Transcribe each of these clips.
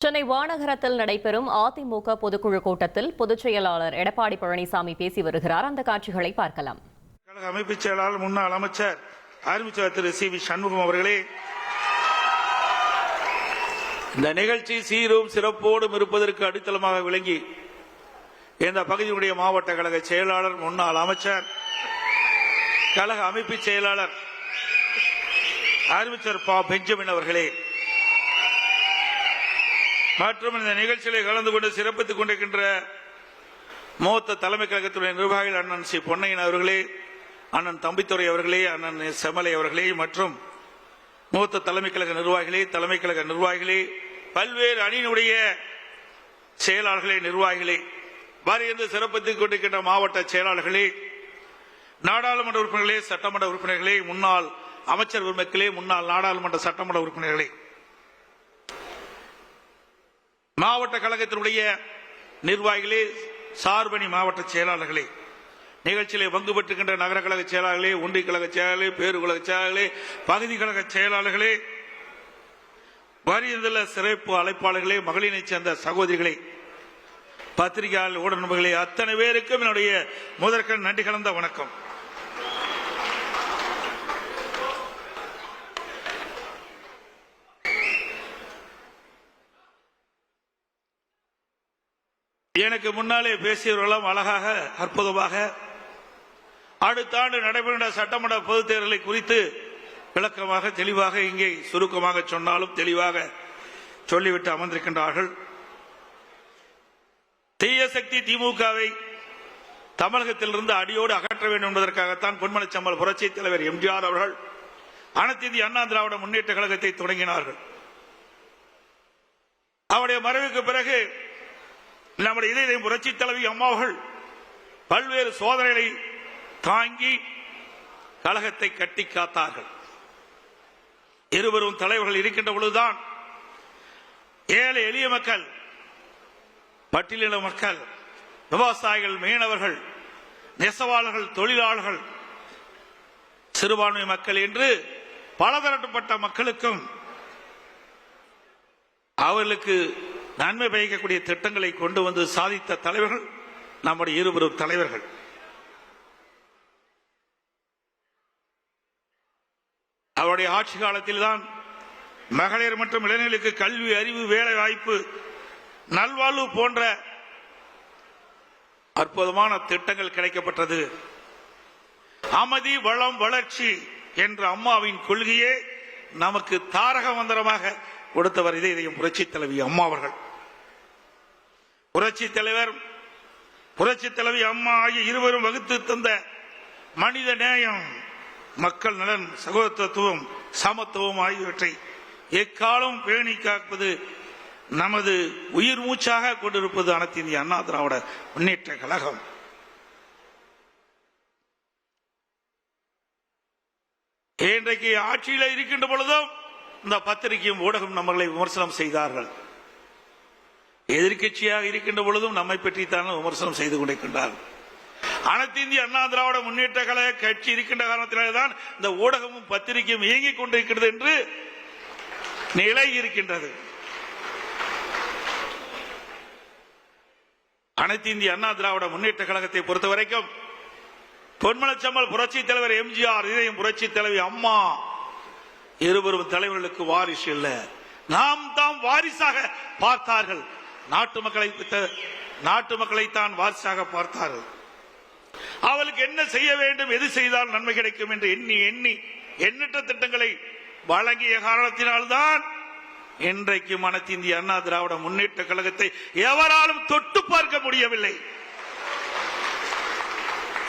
சென்னை வானகரத்தில் நடைபெறும் அதிமுக பொதுக்குழு கூட்டத்தில் பொதுச் செயலாளர் எடப்பாடி பழனிசாமி பேசி வருகிறார். அந்த காட்சிகளை பார்க்கலாம். கழக அமைப்பு செயலாளர் முன்னாள் அமைச்சர் அறிவிச்சர் திரு சி.வி. சண்முகம் அவர்களே, இந்த நிகழ்ச்சி சீரும் சிறப்போடும் இருப்பதற்கு அடித்தளமாக விளங்கி இந்த பகுதியுடைய மாவட்ட கழக செயலாளர் முன்னாள் அமைச்சர் கழக அமைப்பு செயலாளர் அறிவிச்சர் பா. பெஞ்சமின் அவர்களே மற்றும் இந்த நிகழ்ச்சியில் கலந்து கொண்டு சிறப்பித்துக் கொண்டிருக்கின்ற மூத்த தலைமை கழகத்துடைய நிர்வாகிகள் அண்ணன் சி. பொன்னையன் அவர்களே, அண்ணன் தம்பித்துறை அவர்களே, அண்ணன் செமலை அவர்களே மற்றும் மூத்த தலைமை கழக நிர்வாகிகளே, பல்வேறு அணியினுடைய செயலாளர்களே, நிர்வாகிகளே, வருகின்ற சிறப்பித்துக் கொண்டிருக்கின்ற மாவட்ட செயலாளர்களே, நாடாளுமன்ற உறுப்பினர்களே, சட்டமன்ற உறுப்பினர்களே, முன்னாள் அமைச்சர் பெருமக்களே, முன்னாள் நாடாளுமன்ற சட்டமன்ற உறுப்பினர்களே, மாவட்ட கழகத்தினுடைய நிர்வாகிகளே, சார்பணி மாவட்ட செயலாளர்களே, நிகழ்ச்சியிலே பங்கு பெற்றுகின்ற நகர கழக செயலாளர்களே, ஒன்றிய கழக செயலாளர்களே, பேருகழக செயலாளர்களே, பகுதி கழக செயலாளர்களே, வருகின்ற சிறப்பு அழைப்பாளர்களே, மகளிரை சேர்ந்த சகோதரிகளே, பத்திரிகையாளர், ஊடக நண்பர்களே, அத்தனை பேருக்கும் என்னுடைய முதற்கண் நன்றி கலந்த வணக்கம். எனக்கு முன்னாலே பேசியவர்களும் அழகாக அற்புதமாக அடுத்த ஆண்டு நடைபெறுகின்ற சட்டமன்ற பொதுத் தேர்தலை குறித்து விளக்கமாக தெளிவாக இங்கே சுருக்கமாக சொன்னாலும் தெளிவாக சொல்லிவிட்டு அமர்ந்திருக்கின்றார்கள். தீய சக்தி திமுகவை தமிழகத்திலிருந்து அடியோடு அகற்ற வேண்டும் என்பதற்காகத்தான் பொன்மனச்செம்மல் புரட்சி தலைவர் எம்ஜிஆர் அவர்கள் அனைத்து இந்திய அண்ணா திராவிட முன்னேற்ற கழகத்தை தொடங்கினார்கள். அவருடைய மறைவுக்கு பிறகு நம்முடைய இதயம் புரட்சி தலைவி அம்மாவர்கள் பல்வேறு சோதனைகளை தாங்கி கழகத்தை கட்டி காத்தார்கள். இருவரும் தலைவர்கள் இருக்கின்ற பொழுதுதான் ஏழை எளிய மக்கள், பட்டியலின மக்கள், விவசாயிகள், மீனவர்கள், நெசவாளர்கள், தொழிலாளர்கள், சிறுபான்மை மக்கள் என்று பலதரப்பட்ட மக்களுக்கும் அவர்களுக்கு நன்மை பயக்கக்கூடிய திட்டங்களை கொண்டு வந்து சாதித்த தலைவர்கள் நம்முடைய இருவரும் தலைவர்கள். அவருடைய ஆட்சி காலத்தில் தான் மகளிர் மற்றும் இளைஞர்களுக்கு கல்வி, அறிவு, வேலை வாய்ப்பு, நல்வாழ்வு போன்ற அற்புதமான திட்டங்கள் கிடைக்கப்பட்டது. அமைதி, வளம், வளர்ச்சி என்ற அம்மாவின் கொள்கையே நமக்கு தாரக மந்திரமாக கொடுத்தவர் இதயம் புரட்சி தலைவி அம்மா அவர்கள். புரட்சி தலைவர், புரட்சி தலைவி அம்மா ஆகிய இருவரும் வகுத்து தந்த மனித நேயம், மக்கள் நலன், சகோதரத்துவம், சமத்துவம் ஆகியவற்றை எக்காலம் பேணி காப்பது நமது உயிர் மூச்சாக கொண்டிருப்பது அனைத்து இந்திய அண்ணா திராவிட முன்னேற்ற கழகம். இன்றைக்கு ஆட்சியில் இருக்கின்ற பொழுதும் இந்த பத்திரிகையும் ஊடகம் நம்மளை விமர்சனம் செய்தார்கள். எதிர்கட்சியாக இருக்கின்ற பொழுதும் நம்மை பற்றித்தான் விமர்சனம் செய்து கொண்டிருக்கின்றார்கள். அனைத்து இந்திய அண்ணா திராவிட முன்னேற்ற கழக கட்சி இருக்கின்ற காரணத்தில்தான் இந்த ஊடகமும் பத்திரிகையும் இயங்கிக் கொண்டிருக்கிறது என்று நிலை இருக்கின்றது. அனைத்து இந்திய அண்ணா திராவிட முன்னேற்ற கழகத்தை பொறுத்தவரைக்கும் பொன்மனச்செம்மல் புரட்சி தலைவர் எம்ஜிஆர், இதயம் புரட்சி தலைவி அம்மா இருவரும் தலைவர்களுக்கு வாரிசு இல்ல, நாம் தாம் வாரிசாக பார்த்தார்கள். நாட்டு மக்களைத்தான் வாரிசாக பார்த்தார்கள். அவளுக்கு என்ன செய்ய வேண்டும், எது செய்தால் நன்மை கிடைக்கும் என்று எண்ணி எண்ணற்ற திட்டங்களை வழங்கிய காரணத்தினால்தான் இன்றைக்கு அனைத்து இந்திய அண்ணா திராவிட முன்னேற்ற கழகத்தை எவராலும் தொட்டு பார்க்க முடியவில்லை.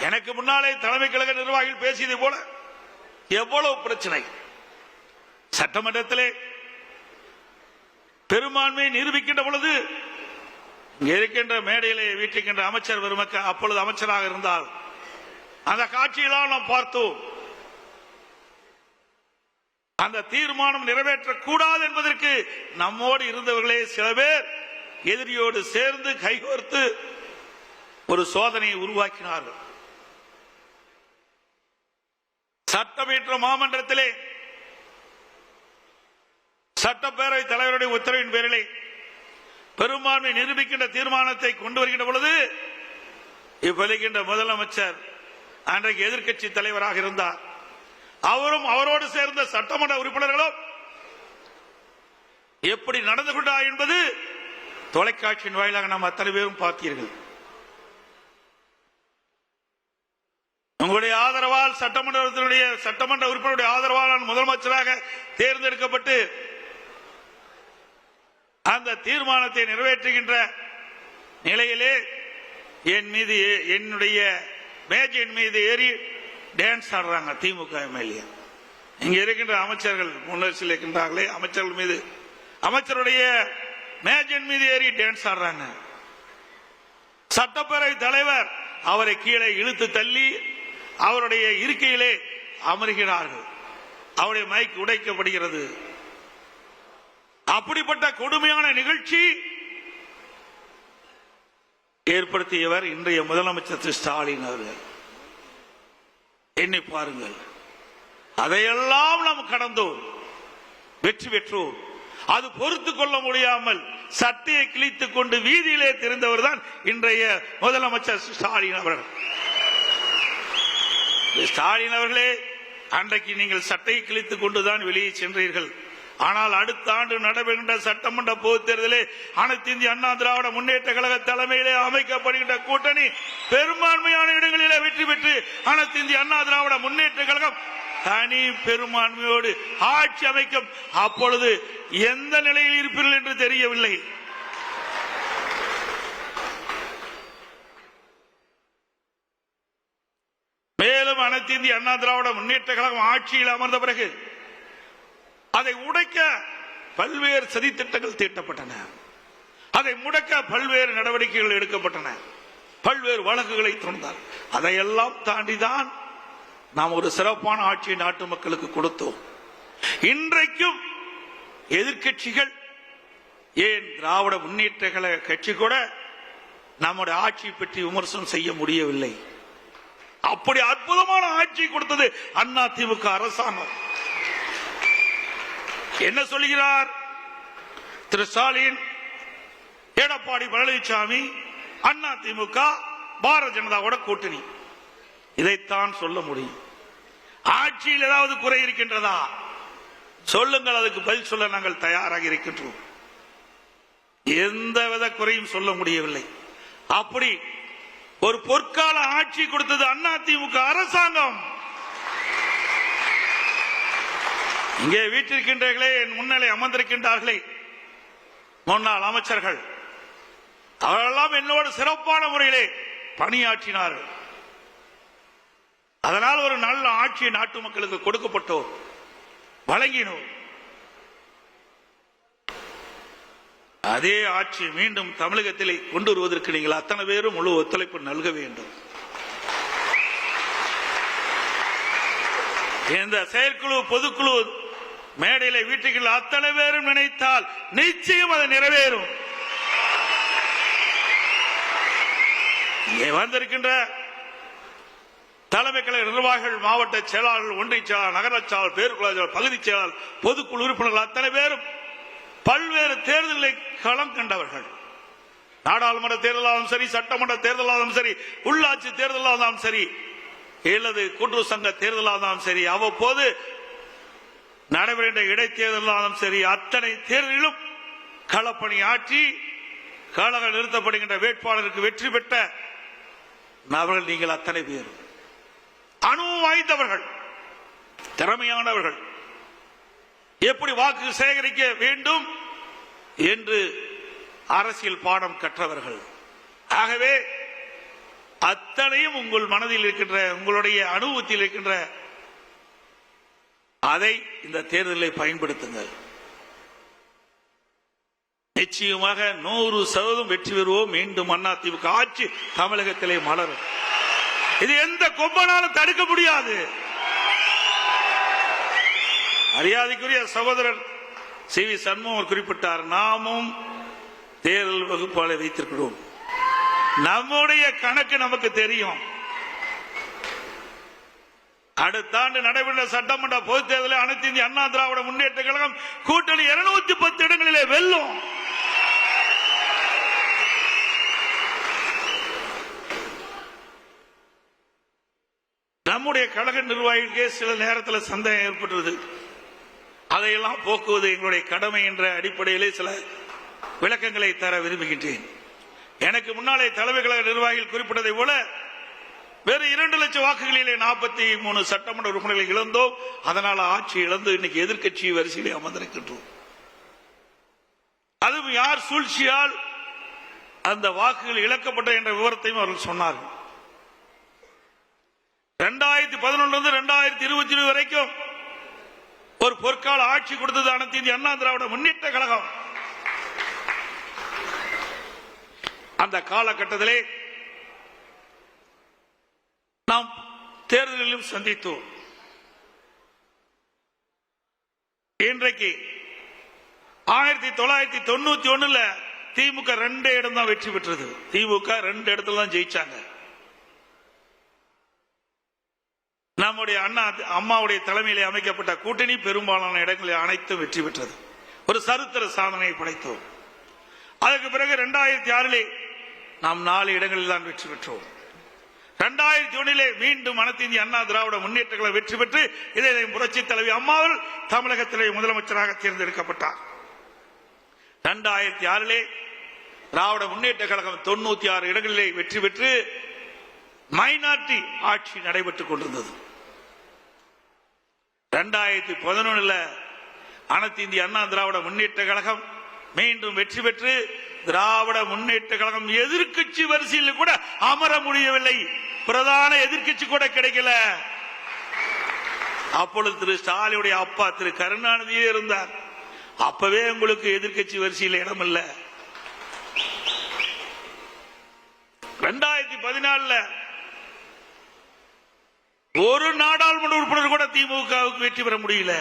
எனக்கு முன்னாலே தலைமை கழக நிர்வாகிகள் பேசியதை போல எவ்வளவு பிரச்சனை, சட்டமன்றத்திலே பெரும்பான்மை நிரூபிக்கின்ற பொழுது இருக்கின்ற மேடையிலே வீட்டிருக்கின்ற அமைச்சர் பெருமக்கள், அப்பொழுது அமைச்சராக இருந்தால் அந்த காட்சியெல்லாம் நாம் பார்த்தோம். அந்த தீர்மானம் நிறைவேற்றக்கூடாது என்பதற்கு நம்மோடு இருந்தவர்களே சில பேர் எதிரியோடு சேர்ந்து கைகோர்த்து ஒரு சோதனையை உருவாக்கினார்கள். சட்டமன்ற மாமன்றத்திலே சட்டப்பேரவை தலைவருடைய உத்தரவின் பேரிலே பெரும்பான்மை நிரூபிக்கின்ற தீர்மானத்தை கொண்டு வருகின்ற பொழுது இப்ப முதலமைச்சர் அன்றைக்கு எதிர்க்கட்சி தலைவராக இருந்தார். அவரும் அவரோடு சேர்ந்த சட்டமன்ற உறுப்பினர்களும் எப்படி நடந்து கொண்டார் என்பது தொலைக்காட்சியின் வாயிலாக நாம் அத்தனை பேரும் பார்த்தீர்கள். உங்களுடைய ஆதரவால் சட்டமன்ற உறுப்பினருடைய ஆதரவால் முதலமைச்சராக தேர்ந்தெடுக்கப்பட்டு அந்த தீர்மானத்தை நிறைவேற்றுகின்ற நிலையிலே என் மீது என்னுடைய மேஜையின் மீது ஏறி டான்ஸ் ஆடுறாங்க திமுக எம்எல்ஏ. இங்க இருக்கின்ற அமைச்சர்கள் முன்னரசில் இருக்கின்றார்களே அமைச்சர்கள் மீது அமைச்சருடைய மேஜையின் மீது ஏறி டான்ஸ் ஆடுறாங்க. சட்டப்பேரவை தலைவர் அவரை கீழே இழுத்து தள்ளி அவருடைய இருக்கையிலே அமர்கிறார்கள். அவருடைய மைக் உடைக்கப்படுகிறது. அப்படிப்பட்ட கொடுமையான நிகழ்ச்சி ஏற்படுத்தியவர் இன்றைய முதலமைச்சர் திரு ஸ்டாலின் அவர்கள். எண்ணி பாருங்கள், அதையெல்லாம் நாம் கடந்தோம், வெற்றி பெற்றோம். அது பொறுத்துக் கொள்ள முடியாமல் சட்டையை கிழித்துக் கொண்டு வீதியிலே தெரிந்தவர் தான் இன்றைய முதலமைச்சர் ஸ்டாலின் அவர்கள். ஸ்டாலின் அவர்களே, அன்றைக்கு நீங்கள் சட்டையை கிழித்துக் கொண்டுதான் வெளியே சென்றீர்கள். ஆனால் அடுத்த ஆண்டு நடைபெறுகின்ற சட்டமன்ற பொதுத் தேர்தலில் அனைத்து இந்திய அண்ணா திராவிட முன்னேற்ற கழக தலைமையிலே அமைக்கப்படுகின்ற கூட்டணி பெரும்பான்மையான இடங்களிலே வெற்றி பெற்று அனைத்து இந்திய அண்ணா திராவிட முன்னேற்ற கழகம் தனி பெரும்பான்மையோடு ஆட்சி அமைக்கும். அப்பொழுது எந்த நிலையில் இருப்பீர்கள் என்று தெரியவில்லை. மேலும் அனைத்து இந்திய அண்ணா திராவிட முன்னேற்ற கழகம் ஆட்சியில் அமர்ந்த பிறகு அதை உடைக்க பல்வேறு சதித்திட்டங்கள் தீட்டப்பட்டன. அதை முடக்க பல்வேறு நடவடிக்கைகள் எடுக்கப்பட்டன. பல்வேறு வழக்குகளை தொடர்ந்தார். அதையெல்லாம் தாண்டிதான் நாம் ஒரு சிறப்பான ஆட்சியை நாட்டு மக்களுக்கு கொடுத்தோம். இன்றைக்கும் எதிர்க்கட்சிகள், ஏன் திராவிட முன்னேற்ற கழக கட்சி கூட நம்முடைய ஆட்சியை பற்றி விமர்சனம் செய்ய முடியவில்லை. அப்படி அற்புதமான ஆட்சி கொடுத்தது அண்ணா திமுக அரசாங்கம். என்ன சொல்கிறார் திரு ஸ்டாலின்? எடப்பாடி பழனிசாமி, அண்ணா திமுக, பாரதிய ஜனதாவோட கூட்டணி. இதைத்தான் சொல்ல முடியும். ஆட்சியில் ஏதாவது குறை இருக்கின்றதா சொல்லுங்கள், அதுக்கு பதில் சொல்ல நாங்கள் தயாராக இருக்கின்றோம். எந்தவித குறையும் சொல்ல முடியவில்லை. அப்படி ஒரு பொற்கால ஆட்சி கொடுத்தது அண்ணா திமுக அரசாங்கம். இங்கே வீட்டிருக்கின்றீர்களே, என் முன்னிலை அமர்ந்திருக்கின்றார்களே முன்னாள் அமைச்சர்கள், அவரெல்லாம் என்னோடு சிறப்பான முறையிலே பணியாற்றினார்கள். அதனால் ஒரு நல்ல ஆட்சி நாட்டு மக்களுக்கு கொடுக்கப்பட்டோம், வழங்கினோம். அதே ஆட்சி மீண்டும் தமிழகத்திலே கொண்டு வருவதற்கு நீங்கள் அத்தனை பேரும் முழு ஒத்துழைப்பு நல்க வேண்டும். இந்த செயற்குழு பொதுக்குழு மேடையில வீட்டுகள் அத்தனை பேரும் நினைத்தால் நிச்சயம் அது நிறைவேறும். இங்கே வந்திருக்கின்ற தலைமை கழக நிர்வாகிகள், மாவட்ட செயலாளர்கள், ஒன்றிய செயலாளர், நகர செயலாளர், பேருக்குழு பகுதி செயலாளர், பொதுக்குழு உறுப்பினர்கள் அத்தனை பேரும் பல்வேறு தேர்தல்களை களம் கண்டவர்கள். நாடாளுமன்ற தேர்தலாலும் சரி, சட்டமன்ற தேர்தலாலும் சரி, உள்ளாட்சி தேர்தலாலும் சரி, அல்லது கூட்டுறவு சங்க தேர்தலாலும் சரி, அவ்வப்போது நடைபெறுகின்ற இடைத்தேர்தலாலும் சரி, அத்தனை தேர்தலிலும் களப்பணி ஆற்றி கழக நிறுத்தப்படுகின்ற வேட்பாளருக்கு வெற்றி பெற்ற நபர்கள் நீங்கள் அத்தனை பேர். அனுபவம் வாய்ந்தவர்கள், திறமையானவர்கள், எப்படி வாக்கு சேகரிக்க வேண்டும் என்று அரசியல் பாடம் கற்றவர்கள். ஆகவே அத்தனையும் உங்கள் மனதில் இருக்கின்ற, உங்களுடைய அனுபவத்தில் இருக்கின்ற அதை இந்த தேர்தலில் பயன்படுத்துங்கள். நிச்சயமாக 100% வெற்றி பெறுவோம். மீண்டும் அதிமுக ஆட்சி தமிழகத்திலே மலரும். இது எந்த கொம்பனாலும் தடுக்க முடியாது. மரியாதைக்குரிய சகோதரர் சி.வி. சண்முகம் குறிப்பிட்டார், நாமும் தேர்தல் வகுப்பாளை வைத்திருக்கிறோம். நம்முடைய கணக்கு நமக்கு தெரியும். அடுத்த ஆண்டு நடைபெற்ற சட்டமன்ற பொதுத் தேர்தலில் அனைத்து இந்திய அண்ணா திராவிட முன்னேற்ற கழகம் கூட்டணி 210 இடங்களிலே வெல்லும். நம்முடைய கழக நிர்வாகிகளுக்கே சில நேரத்தில் சந்தேகம் ஏற்பட்டது. அதையெல்லாம் போக்குவது எங்களுடைய கடமை என்ற அடிப்படையிலே சில விளக்கங்களை தர விரும்புகின்றேன். எனக்கு முன்னாலே தலைமை கழக நிர்வாகிகள் குறிப்பிட்டதை போல வேறு 2 லட்சம் வாக்குகளிலே 43 சட்டமன்ற உறுப்பினர்களை இழந்தோம். அதனால் ஆட்சி இழந்து இன்னைக்கு எதிர்க்கட்சி வரிசையிலே அமர்ந்திருக்கின்றோம். அதுவும் யார் சூழ்ச்சியால் அந்த வாக்குகள் இழக்கப்பட்ட என்ற விவரத்தையும் அவர்கள் சொன்னார்கள். 2011 2020 வரைக்கும் ஒரு பொற்கால ஆட்சி கொடுத்தது அனைத்து இந்திய அண்ணா திராவிட முன்னேற்ற கழகம். அந்த காலகட்டத்திலே நாம் தேர்தலிலும் சந்தித்தோம். இன்றைக்கு 1991 திமுக 2 இடம் தான் வெற்றி பெற்றது. திமுக 2 இடத்துல தான் ஜெயிச்சாங்க. நம்முடைய அம்மாவுடைய தலைமையிலே அமைக்கப்பட்ட கூட்டணி பெரும்பாலான இடங்களில் அனைத்தும் வெற்றி பெற்றது. ஒரு சரித்திர சாதனையை படைத்தோம். அதற்கு பிறகு 2006 நாம் 4 இடங்களில் தான் வெற்றி பெற்றோம். 2001 மீண்டும் அனைத்து இந்திய அண்ணா திராவிட முன்னேற்ற கழகம் வெற்றி பெற்று இதை புரட்சி தலைவி அம்மாவில் தமிழகத்திலே முதலமைச்சராக தேர்ந்தெடுக்கப்பட்டார். 2006 திராவிட முன்னேற்ற கழகம் 96 இடங்களிலே வெற்றி பெற்று மைனாரிட்டி ஆட்சி நடைபெற்றுக் கொண்டிருந்தது. 2011 அனைத்து இந்திய அண்ணா திராவிட முன்னேற்ற கழகம் மீண்டும் வெற்றி பெற்று திராவிட முன்னேற்ற கழகம் எதிர்க்கட்சி வரிசையில் கூட அமர முடியவில்லை. பிரதான எதிர்க்கட்சி கூட கிடைக்கல. அப்பொழுது திரு ஸ்டாலினுடைய அப்பா திரு கருணாநிதியே இருந்தார். அப்பவே உங்களுக்கு எதிர்க்கட்சி வரிசையில் இடம் இல்ல. 2014 ஒரு நாடாளுமன்ற உறுப்பினர் கூட திமுகவுக்கு வெற்றி பெற முடியல.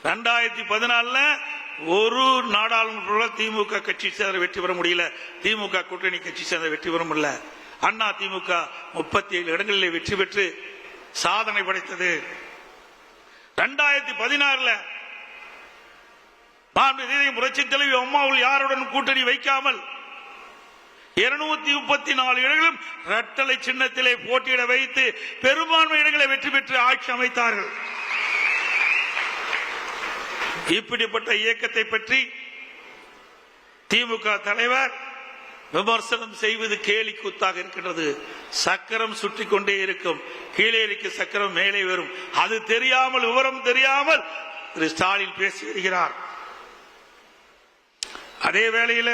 2014 ஒரு நாடாளுமன்ற திமுக கட்சி சேர்ந்த வெற்றி பெற முடியல. திமுக கூட்டணி கட்சி சேர்ந்த வெற்றி பெற முடியல. அண்ணா திமுக 37 இடங்களில் வெற்றி பெற்று சாதனை படைத்தது. 2016 புரட்சி தலைவி அம்மாவில் யாருடன் கூட்டணி வைக்காமல் 234 இடங்களும் இரட்டலை சின்னத்திலே போட்டியிட வைத்து பெரும்பான்மை இடங்களை வெற்றி பெற்று ஆட்சி அமைத்தார்கள். இப்படிப்பட்ட இயக்கத்தை பற்றி திமுக தலைவர் விமர்சனம் செய்வது கேலி கூத்தாக இருக்கின்றது. சக்கரம் சுற்றி கொண்டே இருக்கும். கீழே இருக்க சக்கரம் மேலே வரும். அது தெரியாமல், விவரம் தெரியாமல் திரு ஸ்டாலின் பேசி வருகிறார். அதே வேளையில்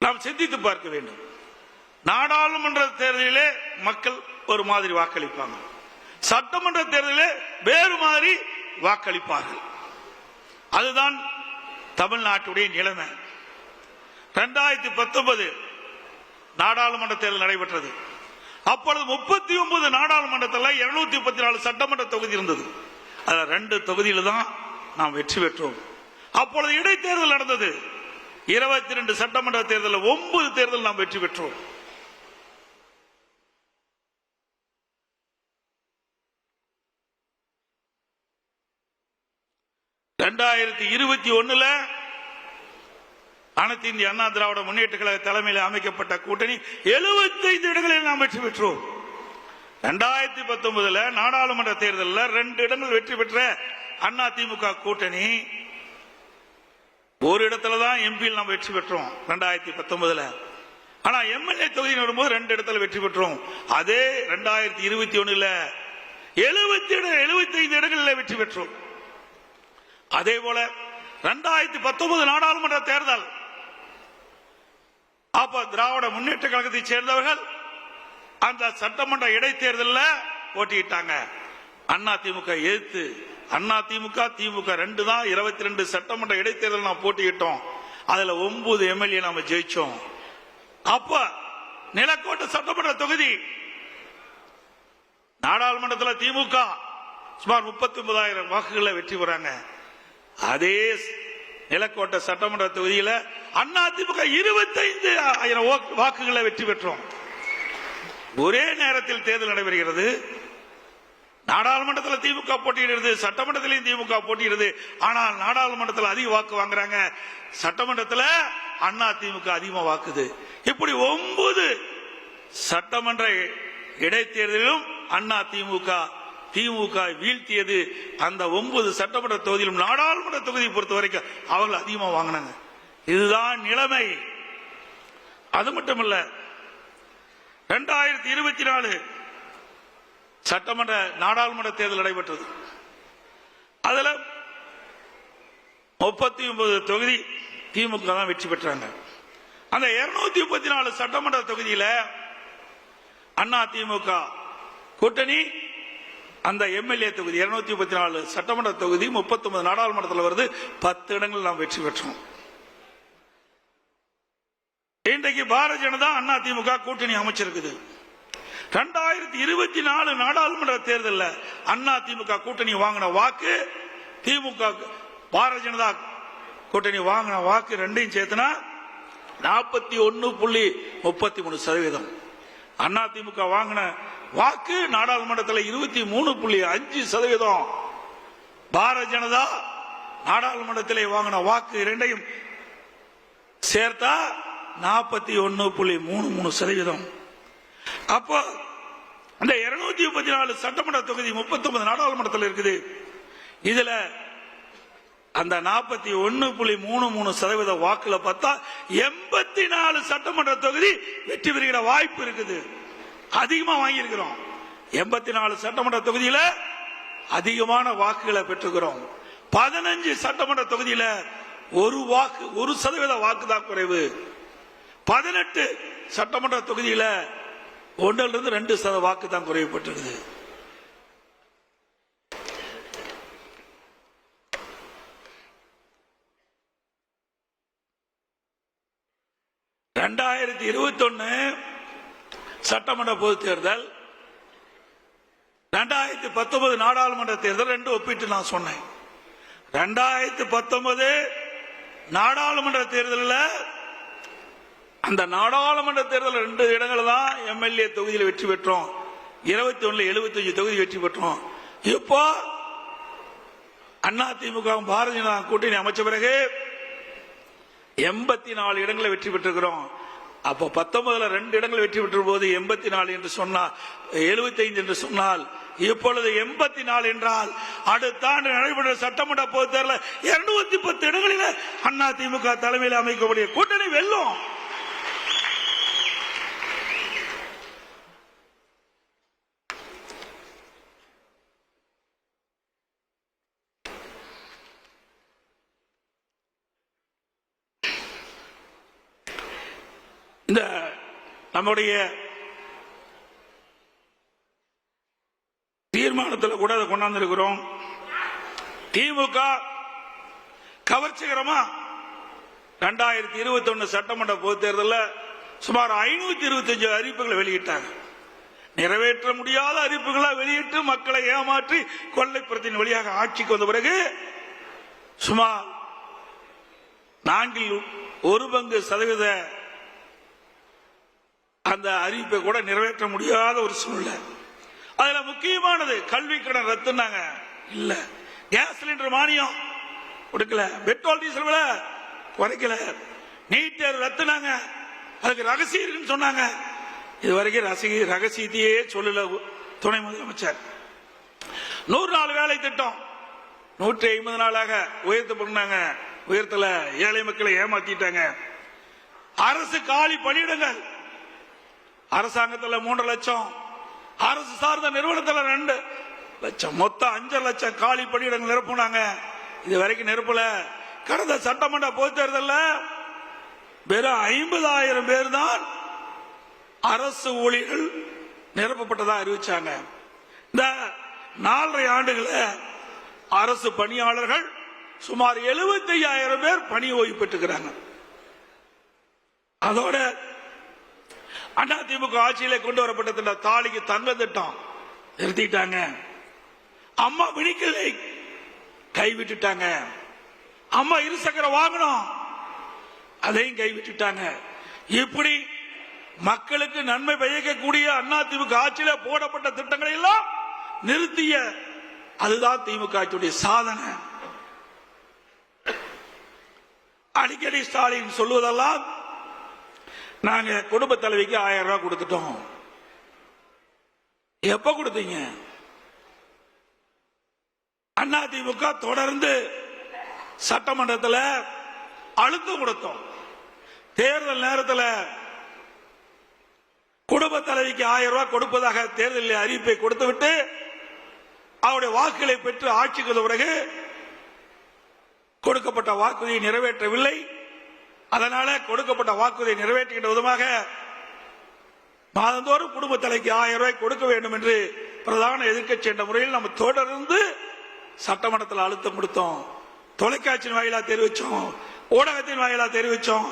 நாம் சிந்தித்து பார்க்க வேண்டும். நாடாளுமன்ற தேர்தலிலே மக்கள் ஒரு மாதிரி வாக்களிப்பாங்க, சட்டமன்ற தேர்தலிலே வேறு மாதிரி வாக்களிப்பார்கள். அதுதான் தமிழ்நாட்டுடைய நிலைமை. 2019 நாடாளுமன்ற தேர்தல் நடைபெற்றது. அப்பொழுது 39 நாடாளுமன்றத்தில் 234 சட்டமன்ற தொகுதி இருந்தது. அதில் 2 தொகுதியில் தான் நாம் வெற்றி பெற்றோம். அப்பொழுது இடைத்தேர்தல் நடந்தது. 22 சட்டமன்ற தேர்தலில் 9 தேர்தல் நாம் வெற்றி பெற்றோம். அனைத்து இந்திய அண்ணா திராவிட முன்னேற்ற கழக தலைமையில் அமைக்கப்பட்ட கூட்டணி 75 இடங்களில் நாம் வெற்றி பெற்றோம். 2019 நாடாளுமன்ற தேர்தலில் 2 இடங்கள் வெற்றி பெற்ற அண்ணா திமுக கூட்டணி ஒரு இடத்துல தான் எம்பியில் நாம் வெற்றி பெற்றோம் 2019. ஆனா எம்எல்ஏ தொகுதி வரும்போது 2 இடத்துல வெற்றி பெற்றோம். அதே 2021 75 இடங்களில் வெற்றி பெற்றோம். அதே போல 2019 நாடாளுமன்ற தேர்தல் அப்ப திராவிட முன்னேற்ற கழகத்தை சேர்ந்தவர்கள் அந்த சட்டமன்ற இடைத்தேர்தலில் போட்டியிட்டாங்க. அண்ணா திமுக எதிர்த்து அண்ணா திமுக 2 தான் 22 சட்டமன்ற இடைத்தேர்தல் நாம் போட்டியிட்டோம். அதுல 9 எம்எல்ஏ நாம ஜெயிச்சோம். அப்ப நிலக்கோட்டை சட்டமன்ற தொகுதி நாடாளுமன்றத்தில் திமுக சுமார் 39,000 வாக்குகளை வெற்றி பெறாங்க. அதே நிலக்கோட்டை சட்டமன்ற தொகுதியில் அண்ணா திமுக 25,000 வாக்குகளை வெற்றி பெற்றோம். ஒரே நேரத்தில் தேர்தல் நடைபெறுகிறது. நாடாளுமன்றத்தில் திமுக போட்டியிடுறது, சட்டமன்றத்திலையும் திமுக போட்டியிடுது. ஆனால் நாடாளுமன்றத்தில் அதிக வாக்கு வாங்குறாங்க, சட்டமன்றத்தில் அண்ணா திமுக அதிகமா வாக்குது. இப்படி 9 சட்டமன்ற இடைத்தேர்தலிலும் அண்ணா திமுக வீழ்த்தியது. அந்த 9 சட்டமன்ற தொகுதியிலும் நாடாளுமன்ற தொகுதியை பொறுத்த வரைக்கும் அவர்கள் அதிகமாக வாங்கினாங்க. இதுதான் நிலைமை. அது மட்டுமல்ல, 2024 சட்டமன்ற நாடாளுமன்ற தேர்தல் நடைபெற்றது. அதுல 39 தொகுதி திமுக தான் வெற்றி பெற்றாங்க. அந்த 234 சட்டமன்ற தொகுதியில அண்ணா திமுக கூட்டணி அந்த எம்எல்ஏ தொகுதி 234 சட்டமன்ற தொகுதி 39 நாடாளுமன்றத்தில் வருது. 10 இடங்கள் நாம் வெற்றி பெற்றோம். இன்றைக்கு பாரதிய ஜனதா அண்ணா திமுக கூட்டணி அமைச்சிருக்குது. 2024 நாடாளுமன்ற தேர்தலில் அண்ணா திமுக கூட்டணி வாங்கின வாக்கு, திமுக பாரதிய ஜனதா கூட்டணி வாங்கின வாக்கு ரெண்டையும் சேர்த்துனா 41.33%. அண்ணா திமுக வாங்கின வாக்கு நாடாளுமன்றத்தில் 23.5%. பாரதிய ஜனதா நாடாளுமன்றத்தில் வாங்கின வாக்கு இரண்டையும் சேர்த்தா 41.33%. அப்போ அந்த 234 சட்டமன்ற தொகுதி 39 நாடாளுமன்றத்தில் இருக்குது. இதுல அந்த 41.33% வாக்குல பார்த்தா 84 சட்டமன்ற தொகுதி வெற்றி பெறுகிற வாய்ப்பு இருக்குது. அதிகமா வாங்கியிருக்கிறோம். 84 சட்டமன்ற தொகுதியில அதிகமான வாக்குகளை பெற்றுக்கிறோம். 15 சட்டமன்ற தொகுதியில 1% வாக்கு தான் குறைவு. 18 சட்டமன்ற தொகுதியில 1-2% வாக்கு தான் குறைவுபட்டிருக்குது. சட்டமன்ற பொதுத் தேர்தல், 2019 நாடாளுமன்ற தேர்தல் ரெண்டு ஒப்பிட்டு நான் சொன்னேன். 2019 நாடாளுமன்ற தேர்தலில் அந்த நாடாளுமன்ற தேர்தல் 2 இடங்கள் தான் எம்எல்ஏ தொகுதியில் வெற்றி பெற்றோம். 21 75 தொகுதி வெற்றி பெற்றோம். இப்போ அண்ணா திமுக பாரதிய ஜனதா கூட்டணி அமைச்ச பிறகு 84 இடங்களை வெற்றி பெற்றிருக்கிறோம். அப்போ 19 2 இடங்கள் வெற்றி பெற்ற போது 84 என்று சொன்னால் 75 என்று சொன்னால் இப்பொழுது 84 என்றால் அடுத்த ஆண்டு நடைபெற்ற சட்டமன்ற பொதுத் தேர்தலில் 210 இடங்களில் அண்ணா திமுக தலைமையில் அமைக்கக்கூடிய கூட்டணி வெல்லும். இந்த நம்முடைய தீர்மானத்தில் கூட அதை கொண்டாந்து இருக்கிறோம். திமுக கவர்ச்சிகரமா 2021 சட்டமன்ற பொதுத் தேர்தலில் சுமார் 525 அறிவிப்புகளை வெளியிட்டாங்க. நிறைவேற்ற முடியாத அறிவிப்புகளை வெளியிட்டு மக்களை ஏமாற்றி கொள்ளைப்புறத்தின் வழியாக ஆட்சிக்கு வந்த பிறகு சுமார் 4% அந்த அறிவிப்பை கூட நிறைவேற்ற முடியாத ஒரு சூழ்நிலை. அதுல முக்கியமானது கல்வி கடன் ரத்துனாங்க, இல்ல கேஸ் சிலிண்டர் மானியம் கொடுக்கல, பெட்ரோல் டீசல் விலை குறைக்கல, நீட் தேர்வு ரத்துனாங்க, அதுக்கு ரகசியம் இருக்குன்னு சொன்னாங்க. இதுவரைக்கும் ரகசியத்தையே சொல்லல துணை முதலமைச்சர். 100 நாள் வேலை திட்டம் 150 நாளாக உயர்த்தப்பட்டாங்க, உயர்த்தல, ஏழை மக்களை ஏமாத்திட்டாங்க. அரசு காலி பணியிடங்கள் அரசாங்கத்தில் 3 லட்சம், அரசு சார்ந்த நிறுவனத்தில் 2 லட்சம், மொத்தம் 5 லட்சம் காலி பணியிடங்கள் நிரப்புனாங்க. இது வரைக்கும் நிரப்பல. கடந்த சட்டமன்ற பொதுத் தேர்தலில் வெறும் 50,000 பேர் தான் அரசு ஊழியர்கள் நிரப்பப்பட்டதா அறிவிச்சாங்க. இந்த 4.5 ஆண்டுகள அரசு பணியாளர்கள் சுமார் 75,000 பேர் பணி ஓய்வு பெற்றுக்கிறாங்க. அதோட அதிமுக ஆட்சியில கொண்டு வரப்பட்ட தாலிக்கு தங்க திட்டம் நிறுத்திட்டாங்க. அம்மா மினிக்கலை கைவிட்டுட்டாங்க. அம்மா இருசக்கர வாகனம் அதையும் கைவிட்டுட்டாங்க. இப்படி மக்களுக்கு நன்மை பயக்கக்கூடிய அதிமுக ஆட்சியில போடப்பட்ட திட்டங்களை எல்லாம் நிறுத்திய அதுதான் திமுக ஆட்சியுடைய சாதனை. அடிக்கடி ஸ்டாலின் சொல்லுவதெல்லாம் நாங்க குடும்ப தலைவிக்கு 1000 ரூபாய் கொடுத்துட்டோம். எப்ப கொடுத்தீங்க? அதிமுக தொடர்ந்து சட்டமன்றத்தில் அழுத்தம் கொடுத்தோம். தேர்தல் நேரத்தில் குடும்ப தலைவிக்கு 1000 ரூபாய் கொடுப்பதாக தேர்தலில் அறிவிப்பை கொடுத்துவிட்டு அவருடைய வாக்குகளை பெற்று ஆட்சிக்கு வந்த பிறகு கொடுக்கப்பட்ட வாக்குறுதியை நிறைவேற்றவில்லை. அதனால கொடுக்கப்பட்ட வாக்குறுதியை நிறைவேற்றுகின்ற விதமாக மாதந்தோறும் குடும்ப தலைவிக்கு 1000 ரூபாய் கொடுக்க வேண்டும் என்று பிரதான எதிர்க்கட்சி என்ற முறையில் நம்ம தொடர்ந்து சட்டமன்றத்தில் அழுத்தம் கொடுத்தோம். தொலைக்காட்சியின் வாயிலா தெரிவிச்சோம், ஊடகத்தின் வாயிலா தெரிவிச்சோம்.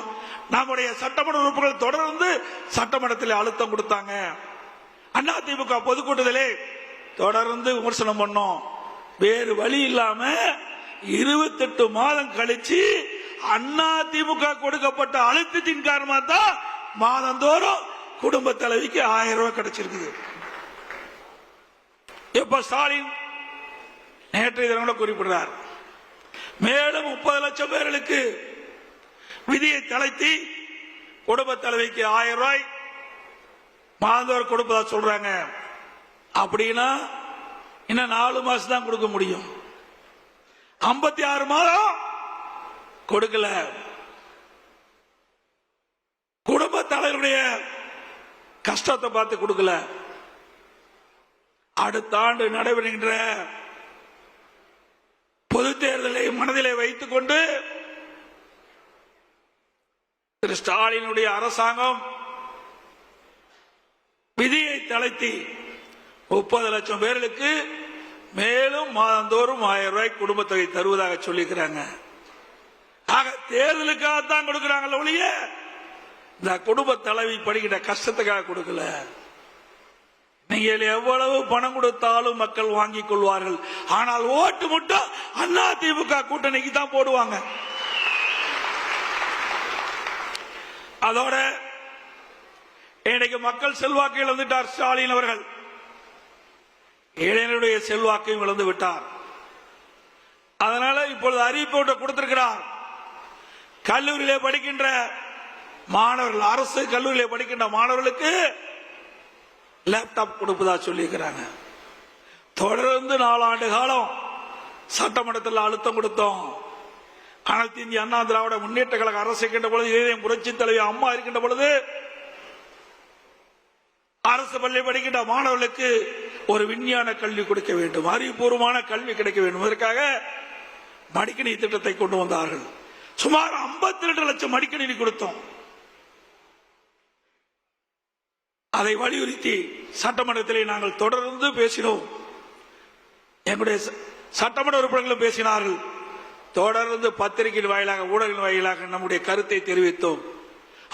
நம்முடைய சட்டமன்ற உறுப்பினர்கள் தொடர்ந்து சட்டமன்றத்தில் அழுத்தம் கொடுத்தாங்க. அதிமுக பொதுக்கூட்டத்திலே தொடர்ந்து விமர்சனம் பண்ணோம். வேறு வழி இல்லாம 28 மாதம் கழிச்சு அதிமுக கொடுக்கப்பட்ட அழுத்தத்தின் காரணமாக தான் மாதந்தோறும் குடும்ப தலைவிக்கு 1000 ரூபாய் கிடைச்சிருக்கு. இப்ப ஸ்டாலின் நேற்றைய தினம் கூட குறிப்பிடுறார், மேலும் 30 லட்சம் பேர்களுக்கு விதியை தளர்த்தி குடும்ப தலைவிக்கு 1000 ரூபாய் மாதந்தோறும் கொடுப்பதா சொல்றாங்க. அப்படின்னா இன்னும் 4 மாசம் தான் கொடுக்க முடியும். 56 மாதம் கொடுக்கல. குடும்ப தலைவருடைய கஷ்டத்தை பார்த்து கொடுக்கல. அடுத்த ஆண்டு நடைபெறுகின்ற பொது தேர்தலை மனதிலே வைத்துக் கொண்டு திரு ஸ்டாலினுடைய அரசாங்கம் விதியை தளர்த்தி 30 லட்சம் பேர்களுக்கு மேலும் மாதந்தோறும் 1000 ரூபாய் குடும்ப தொகை தருவதாக சொல்லிக்கிறாங்க. ஆக தேர்தலுக்காகத்தான் கொடுக்கிறாங்க ஒழிய இந்த குடும்ப தலைவி படுகிற கஷ்டத்துக்காக கொடுக்கல. நீங்கள் எவ்வளவு பணம் கொடுத்தாலும் மக்கள் வாங்கிக் கொள்வார்கள். ஆனால் ஓட்டு மட்டும் அதிமுக கூட்டணிக்கு தான் போடுவாங்க. அதோட இன்னைக்கு மக்கள் செல்வாக்கு இழந்துட்டார் ஸ்டாலின் அவர்கள். இளைஞருடைய செல்வாக்கையும் இழந்து விட்டார். அதனால இப்பொழுது அறிவிப்பு கொடுத்திருக்கிறார். கல்லூரியிலே படிக்கின்ற மாணவர்கள், அரசு கல்லூரியிலே படிக்கின்ற மாணவர்களுக்கு லேப்டாப் கொடுப்பதா சொல்லியிருக்கிறாங்க. தொடர்ந்து 4 ஆண்டு காலம் சட்டமன்றத்தில் அழுத்தம் கொடுத்தோம். அனைத்து இந்திய அண்ணா திராவிட முன்னேற்ற கழக அரசு இருக்கின்ற பொழுது, இதே புரட்சி தலைவி அம்மா இருக்கின்ற பொழுது அரசு பள்ளி படிக்கின்ற மாணவர்களுக்கு ஒரு விஞ்ஞான கல்வி கொடுக்க வேண்டும், அறிவுபூர்வமான கல்வி கிடைக்க வேண்டும். அதற்காக மடிக்கணி திட்டத்தை கொண்டு வந்தார்கள். சுமார் 52 லட்சம் மடிக்கணினி கொடுத்தோம். அதை வலியுறுத்தி சட்டமன்றத்திலே நாங்கள் தொடர்ந்து பேசினோம். எங்களுடைய சட்டமன்ற உறுப்பினர்களும் பேசினார்கள். தொடர்ந்து பத்திரிகையின் வாயிலாக, ஊடகங்களின் வாயிலாக நம்முடைய கருத்தை தெரிவித்தோம்.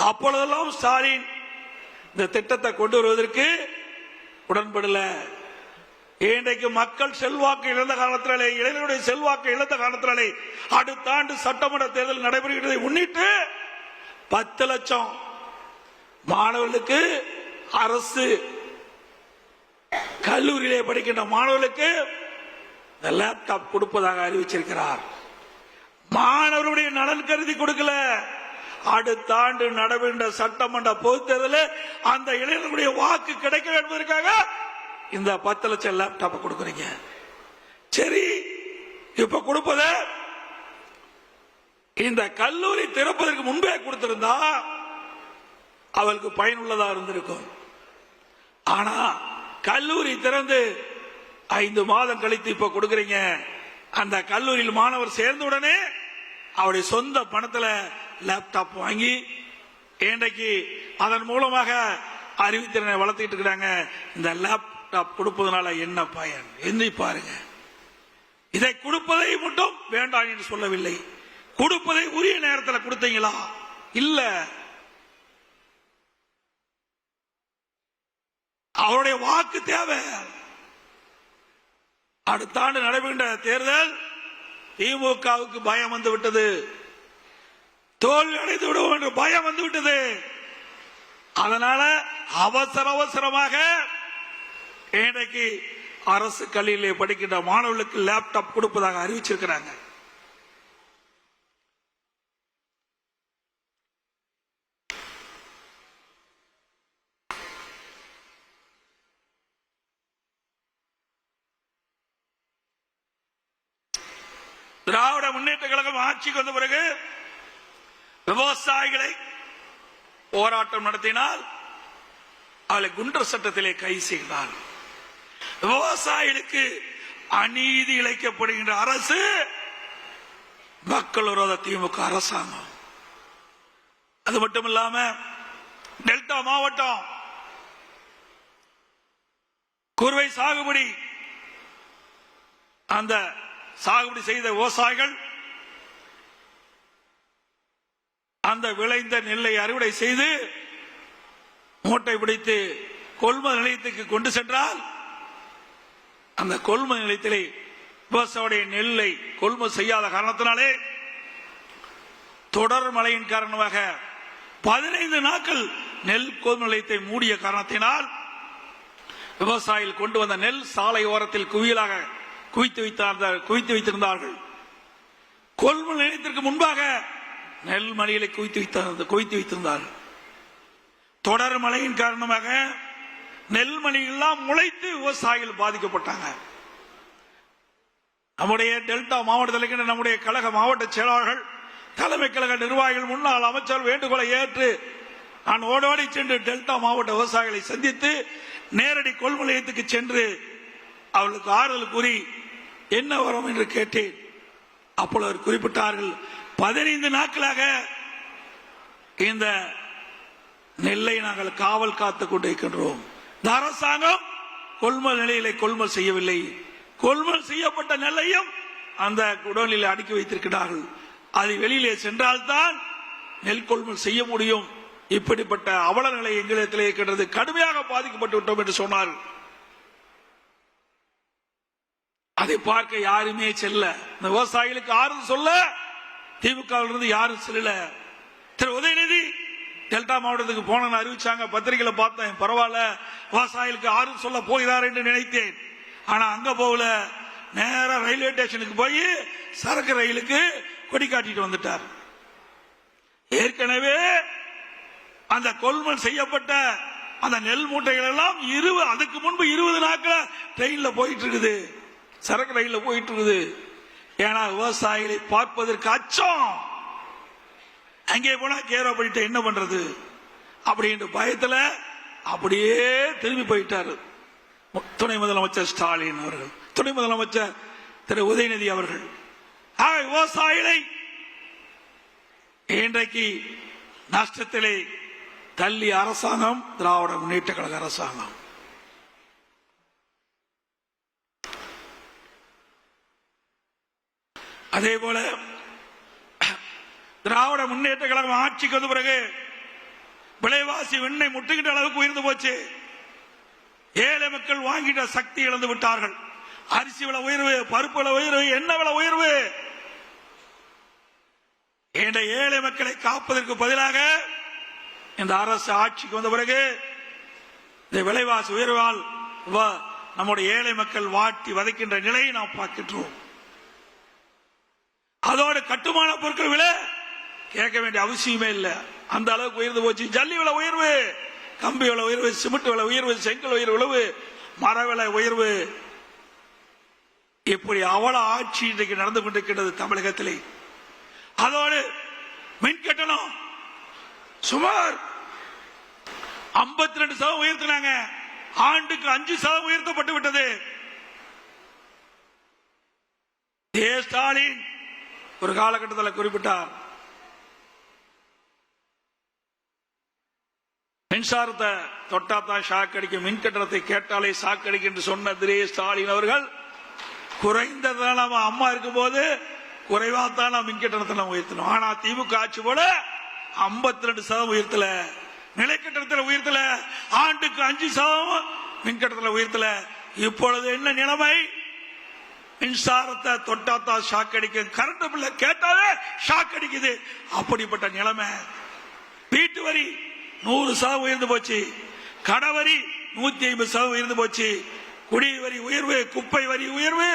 அப்பொழுதெல்லாம் ஸ்டாலின் இந்த திட்டத்தை கொண்டு வருவதற்கு உடன்படல. இன்றைக்கு மக்கள் செல்வாக்கு இழந்த காலத்திலே, இளைஞருடைய செல்வாக்கு இழந்த காலத்திலே அடுத்த ஆண்டு சட்டமன்ற தேர்தல் நடைபெறுகிறதை முன்னிட்டு 10 லட்சம் மாணவர்களுக்கு, அரசு கல்லூரியிலே படிக்கின்ற மாணவர்களுக்கு லேப்டாப் கொடுப்பதாக அறிவிச்சிருக்கிறார். மாணவருடைய நலன் கருதி கொடுக்கல. அடுத்த ஆண்டு நடைபெறுகின்ற சட்டமன்ற பொதுத் தேர்தலில் அந்த இளைஞர்களுடைய வாக்கு கிடைக்க என்பதற்காக இந்த 10 லட்சம் லேப்டாப் கொடுக்குறீங்க. சரி, இப்ப கொடுப்பத இந்த கல்லூரி திறப்பதற்கு முன்பே கொடுத்திருந்தா அவளுக்கு பயனுள்ளதா இருந்திருக்கும். ஆனா கல்லூரி திறந்து 5 மாதம் கழித்து இப்ப கொடுக்குறீங்க. அந்த கல்லூரியில் மாணவர் சேர்ந்த உடனே அவருடைய சொந்த பணத்துல லேப்டாப் வாங்கி இன்றைக்கு அதன் மூலமாக அறிவுத்திறனை வளர்த்துக்கிட்டு இருக்கிறாங்க. இந்த லேப்டாப் கொடுப்பதனால என்ன பயன் என்று பாருங்க. இதை கொடுப்பதை மட்டும் வேண்டாம் என்று சொல்லவில்லை. கொடுப்பதை உரிய நேரத்தில் கொடுத்தீங்களா? இல்ல. அவருடைய வாக்கு தேவை. அடுத்த ஆண்டு நடைபெறுகின்ற தேர்தல் திமுகவுக்கு பயம் வந்து விட்டது, தோல்வி அடைந்து விடுவோம் என்று பயம் வந்து விட்டது. அதனால அவசரமாக இன்றைக்கு அரசு கல்வியிலே படிக்கின்ற மாணவர்களுக்கு லேப்டாப் கொடுப்பதாக அறிவிச்சிருக்கிறாங்க. திராவிட முன்னேற்ற கழகம் ஆட்சிக்கு வந்த பிறகு விவசாயிகளை போராட்டம் நடத்தினால் அவளை குண்டர் சட்டத்திலே கைது செய்தார். விவசாயிகளுக்கு அநீதி இழைக்கப்படுகின்ற அரசு மக்கள் விரோத திமுக அரசாங்கம். அது மட்டுமில்லாம டெல்டா மாவட்டம் குறுவை சாகுபடி, அந்த சாகுபடி செய்த விவசாயிகள் அந்த விளைந்த நெல்லை அறுவடை செய்து மூட்டை பிடித்து கொள்முதல் நிலையத்துக்கு கொண்டு சென்றால் அந்த கொள்முதல் நிலையத்திலே விவசாயிய நெல்லை கொள்முதல் செய்யாத காரணத்தினாலே தொடர் மழையின் காரணமாக 15 நாட்கள் நெல் கொள்முதல் நிலையத்தை மூடிய காரணத்தினால் விவசாயிகள் கொண்டு வந்த நெல் சாலை ஓரத்தில் குவியலாக குவித்து வைத்திருந்தார்கள். கொள்முதல் நிலையத்திற்கு முன்பாக நெல் மணிகளை குவித்து வைத்திருந்தார்கள். தொடர் மழையின் காரணமாக நெல்மணி எல்லாம் முளைத்து விவசாயிகள் பாதிக்கப்பட்டாங்க. நம்முடைய டெல்டா மாவட்டத்தில் நம்முடைய கழக மாவட்ட செயலாளர்கள், தலைமை கழக நிர்வாகிகள், முன்னாள் அமைச்சர் வேண்டுகோளை ஏற்று நான் ஓடோடி சென்று டெல்டா மாவட்ட விவசாயிகளை சந்தித்து நேரடி கொள்முதல் நிலையத்துக்கு சென்று அவர்களுக்கு ஆறுதல் கூறி என்ன வரும் என்று கேட்டேன். அப்பொழுது குறிப்பிட்டார்கள், 15 நாட்களாக இந்த நெல்லை நாங்கள் காவல் காத்துக் கொண்டிருக்கின்றோம். இந்த அரசாங்கம் கொள்முதல் நிலையிலே கொள்முதல் செய்யவில்லை. கொள்முதல் செய்யப்பட்ட நெல்லையும் அந்த குடோனில் அடுக்கி வைத்திருக்கிறார்கள். அது வெளியிலே சென்றால்தான் நெல் கொள்முதல் செய்ய முடியும். இப்படிப்பட்ட அவல நிலை எங்களிடத்திலே இருக்கின்றது. கடுமையாக பாதிக்கப்பட்டு விட்டோம் என்று சொன்னார். அதை பார்க்க யாருமே செல்ல, இந்த விவசாயிகளுக்கு ஆறுதல் சொல்ல திமுக யாரும் செல்ல. திரு உதயநிதி டெல்டா மாவட்டத்துக்கு போன அறிவிச்சாங்க, பத்திரிகையில பார்த்தேன். பரவாயில்ல, விவசாயிகளுக்கு ஆறுதல் சொல்ல போகிறார் என்று நினைத்தேன். ஆனா அங்க போகல, நேர ரயில்வே ஸ்டேஷனுக்கு போய் சரக்கு ரயிலுக்கு கொடி காட்டிட்டு வந்துட்டார். ஏற்கனவே அந்த கொள்முதல் செய்யப்பட்ட அந்த நெல் மூட்டைகள் எல்லாம் அதுக்கு முன்பு 20 நாட்கள் ட்ரெயின்ல போயிட்டு இருக்குது, சரக்கு ரயில்ல போயிட்டு இருக்குது. ஏன்னா விவசாயிகளை பார்ப்பதற்கு அச்சம். அங்கே போனா கேரோ பண்ணிட்டு என்ன பண்றது அப்படின்ற பயத்துல அப்படியே திரும்பி போயிட்டாரு துணை முதலமைச்சர் ஸ்டாலின் அவர்கள், துணை முதலமைச்சர் திரு உதயநிதி அவர்கள். விவசாயிகளை இன்றைக்கு நஷ்டத்திலே தள்ளிய அரசாங்கம் திராவிட முன்னேற்ற கழக அரசாங்கம். அதே போல திராவிட முன்னேற்ற கழகம் ஆட்சிக்கு வந்த பிறகு விலைவாசி வெண்ணை முட்டுகின்ற அளவுக்கு உயர்ந்து போச்சு. ஏழை மக்கள் வாங்கிட்ட சக்தி இழந்து விட்டார்கள். அரிசி விலை உயர்வு, பருப்பு விலை உயர்வு, எண்ணெய் விலை உயர்வு. ஏழை மக்களை காப்பதற்கு பதிலாக இந்த அரசு ஆட்சிக்கு வந்த பிறகு இந்த விலைவாசி உயர்வால் நம்முடைய ஏழை மக்கள் வாட்டி வதைக்கின்ற நிலையை நாம் பார்க்கின்றோம். அதோடு கட்டுமான பொருட்கள் விலை கேட்க வேண்டிய அவசியமே இல்லை, அந்த அளவுக்கு உயர்ந்து போச்சு. ஜல்லி விலை உயர்வு, கம்பி விலை உயர்வு, சிமெண்ட் விலை உயர்வு, செங்கல் உயர்வு, மர விலை உயர்வு. இப்படி அவல ஆட்சி இன்றைக்கு நடந்து கொண்டிருக்கிறது தமிழகத்திலே. அதோடு மின் கட்டணம் சுமார் 52% உயர்த்தினாங்க. ஆண்டுக்கு 5% உயர்த்தப்பட்டு விட்டது. ஸ்டாலின் ஒரு காலகட்டத்தில் குறிப்பிட்டார், மின்சாரத்தை தொட்டாத்தான் ஷாக் அடிக்கும், மின் கட்டணத்தை கேட்டாலே ஷாக் அடிக்கும் என்று சொன்ன திரு ஸ்டாலின் அவர்கள் குறைந்ததான் நம்ம அம்மா இருக்கும் போது குறைவாத்தான் நாம் மின் கட்டணத்தை நம்ம உயர்த்தணும். ஆனா திமுக ஆட்சி போல 52% உயர்த்தல, நிலை கட்டணத்தில் உயர்த்தல, ஆண்டுக்கு 5% மின் கட்டணத்தில் உயர்த்தல. இப்பொழுது என்ன நிலைமை? மின்சாரத்தை தொட்டாத்தா ஷாக் அடிக்கும், கரண்ட் பில்ல கேட்டாலே ஷாக் அடிக்குது. அப்படிப்பட்ட நிலைமை. வீட்டு வரி 100% உயர்ந்து போச்சு, கடவரி 150% உயர்ந்து போச்சு, குடி வரி உயர்வு, குப்பை வரி உயர்வு.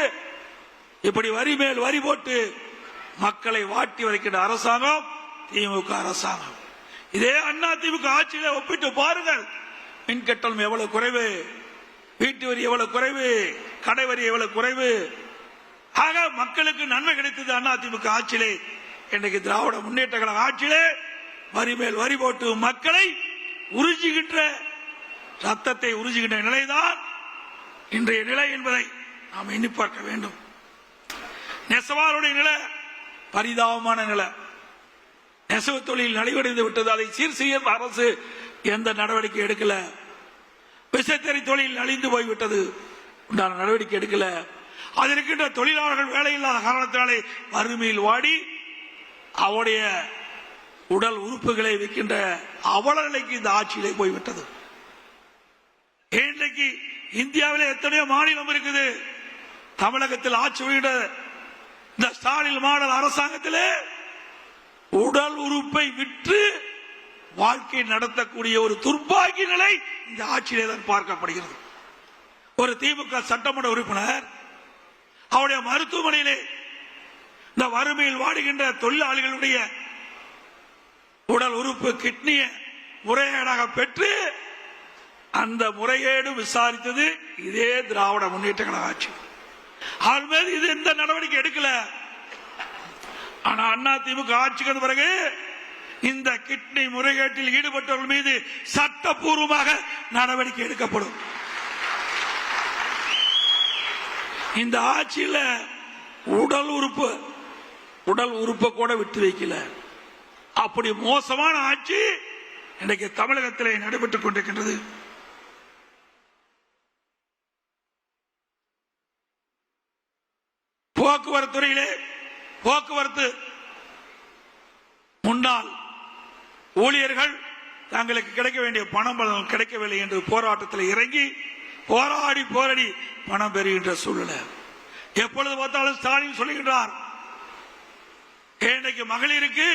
இப்படி வரி மேல் வரி போட்டு மக்களை வாட்டி வதைக்கின்ற அரசாங்கம் திமுக அரசாங்கம். இதே அண்ணா திமுக ஆட்சியில ஒப்பிட்டு பாருங்கள், மின் கட்டணம் எவ்வளவு குறைவு, வீட்டு வரி எவ்வளவு குறைவு, கடை வரி எவ்வளவு குறைவு. ஆக மக்களுக்கு நன்மை கிடைத்தது அதிமுக ஆட்சியிலே. இன்றைக்கு திராவிட முன்னேற்ற கழக ஆட்சியிலே வரி மேல் வரி போட்டு மக்களை உறிஞ்சுகின்ற ரத்தத்தை உறிஞ்சுகின்ற நிலைதான் இன்றைய நிலை என்பதை நாம் எண்ணி பார்க்க வேண்டும். நெசவாளுடைய நிலை பரிதாபமான நிலை. நெசவு தொழில் நலிவடைந்து விட்டது. அதை சீர் செய்ய அரசு எந்த நடவடிக்கை எடுக்கல. விசைத்தறி தொழில் அழிந்து போய்விட்டது, உண்டான நடவடிக்கை எடுக்கல. அதில் இருக்கின்ற தொழிலாளர்கள் வேலையில்லாத காரணத்தினாலே வறுமையில் வாடி அவருடைய உடல் உறுப்புகளை விற்கின்ற அவல நிலைக்கு இந்த ஆட்சியிலே போய்விட்டது. இன்றைக்கு இந்தியாவிலே எத்தனையோ மாநிலம் இருக்குது. தமிழகத்தில் ஆட்சி செய்கின்ற இந்த ஸ்டாலின் மாடல் அரசாங்கத்திலே உடல் உறுப்பை விற்று வாழ்க்கை நடத்தக்கூடிய ஒரு துர்பாகிய நிலை இந்த ஆட்சியிலே தான் பார்க்கப்படுகிறது. ஒரு திமுக சட்டமன்ற உறுப்பினர் அவருடைய மருத்துவமனையிலே இந்த வறுமையில் வாடுகின்ற தொழிலாளிகளுடைய உடல் உறுப்பு கிட்னியை முறைகேடாக பெற்று அந்த முறைகேடு விசாரித்தது இதே திராவிட முன்னேற்ற கழக ஆட்சி. அவர் மீது இது எந்த நடவடிக்கை எடுக்கல. ஆனா அதிமுக ஆட்சிக்கு வந்த பிறகு இந்த கிட்னி முறைகேட்டில் ஈடுபட்டவர்கள் மீது சட்டப்பூர்வமாக நடவடிக்கை எடுக்கப்படும். இந்த ஆட்சியில் உடல் உறுப்பை கூட விட்டு வைக்கல. அப்படி மோசமான ஆட்சி இன்றைக்கு தமிழகத்திலே நடைபெற்றுக் கொண்டிருக்கின்றது. போக்குவரத்து துறையிலே போக்குவரத்து முன்னாள் ஊழியர்கள் தங்களுக்கு கிடைக்க வேண்டிய பணம் கிடைக்கவில்லை என்று போராட்டத்தில் இறங்கி போராடி பணம் பெறுகின்ற சூழ்நிலை. எப்பொழுது பார்த்தாலும் ஸ்டாலின் சொல்லுகின்றார், இன்றைக்கு மகளிருக்கு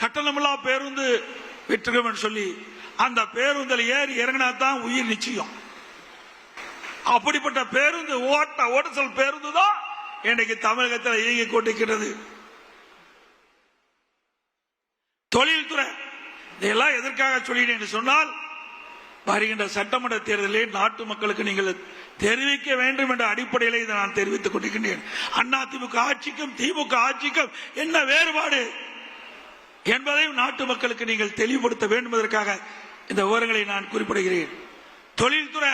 கட்டணமில்லா பேருந்து விட்டுருக்கும் சொல்லி அந்த பேருந்தில் ஏறி இறங்கினாதான் உயிர் நிச்சயம். அப்படிப்பட்ட பேருந்து ஓட்டல் பேருந்து தான் இன்றைக்கு தமிழகத்தில் இயங்கிக் கொண்டிருக்கிறது. தொழில்துறை இதெல்லாம் எதற்காக சொல்லினேன் என்று சொன்னால், வருகின்ற சட்டமன்ற தேர்தலில் நாட்டு மக்களுக்கு நீங்கள் தெரிவிக்க வேண்டும் என்ற அடிப்படையில் இதை நான் தெரிவித்துக் கொண்டிருக்கின்றேன். அதிமுக ஆட்சிக்கும் திமுக ஆட்சிக்கும் என்ன வேறுபாடு என்பதையும் நாட்டு மக்களுக்கு நீங்கள் தெளிவுபடுத்த வேண்டும் என்பதற்காக இந்த விவரங்களை நான் குறிப்பிடுகிறேன். தொழில்துறை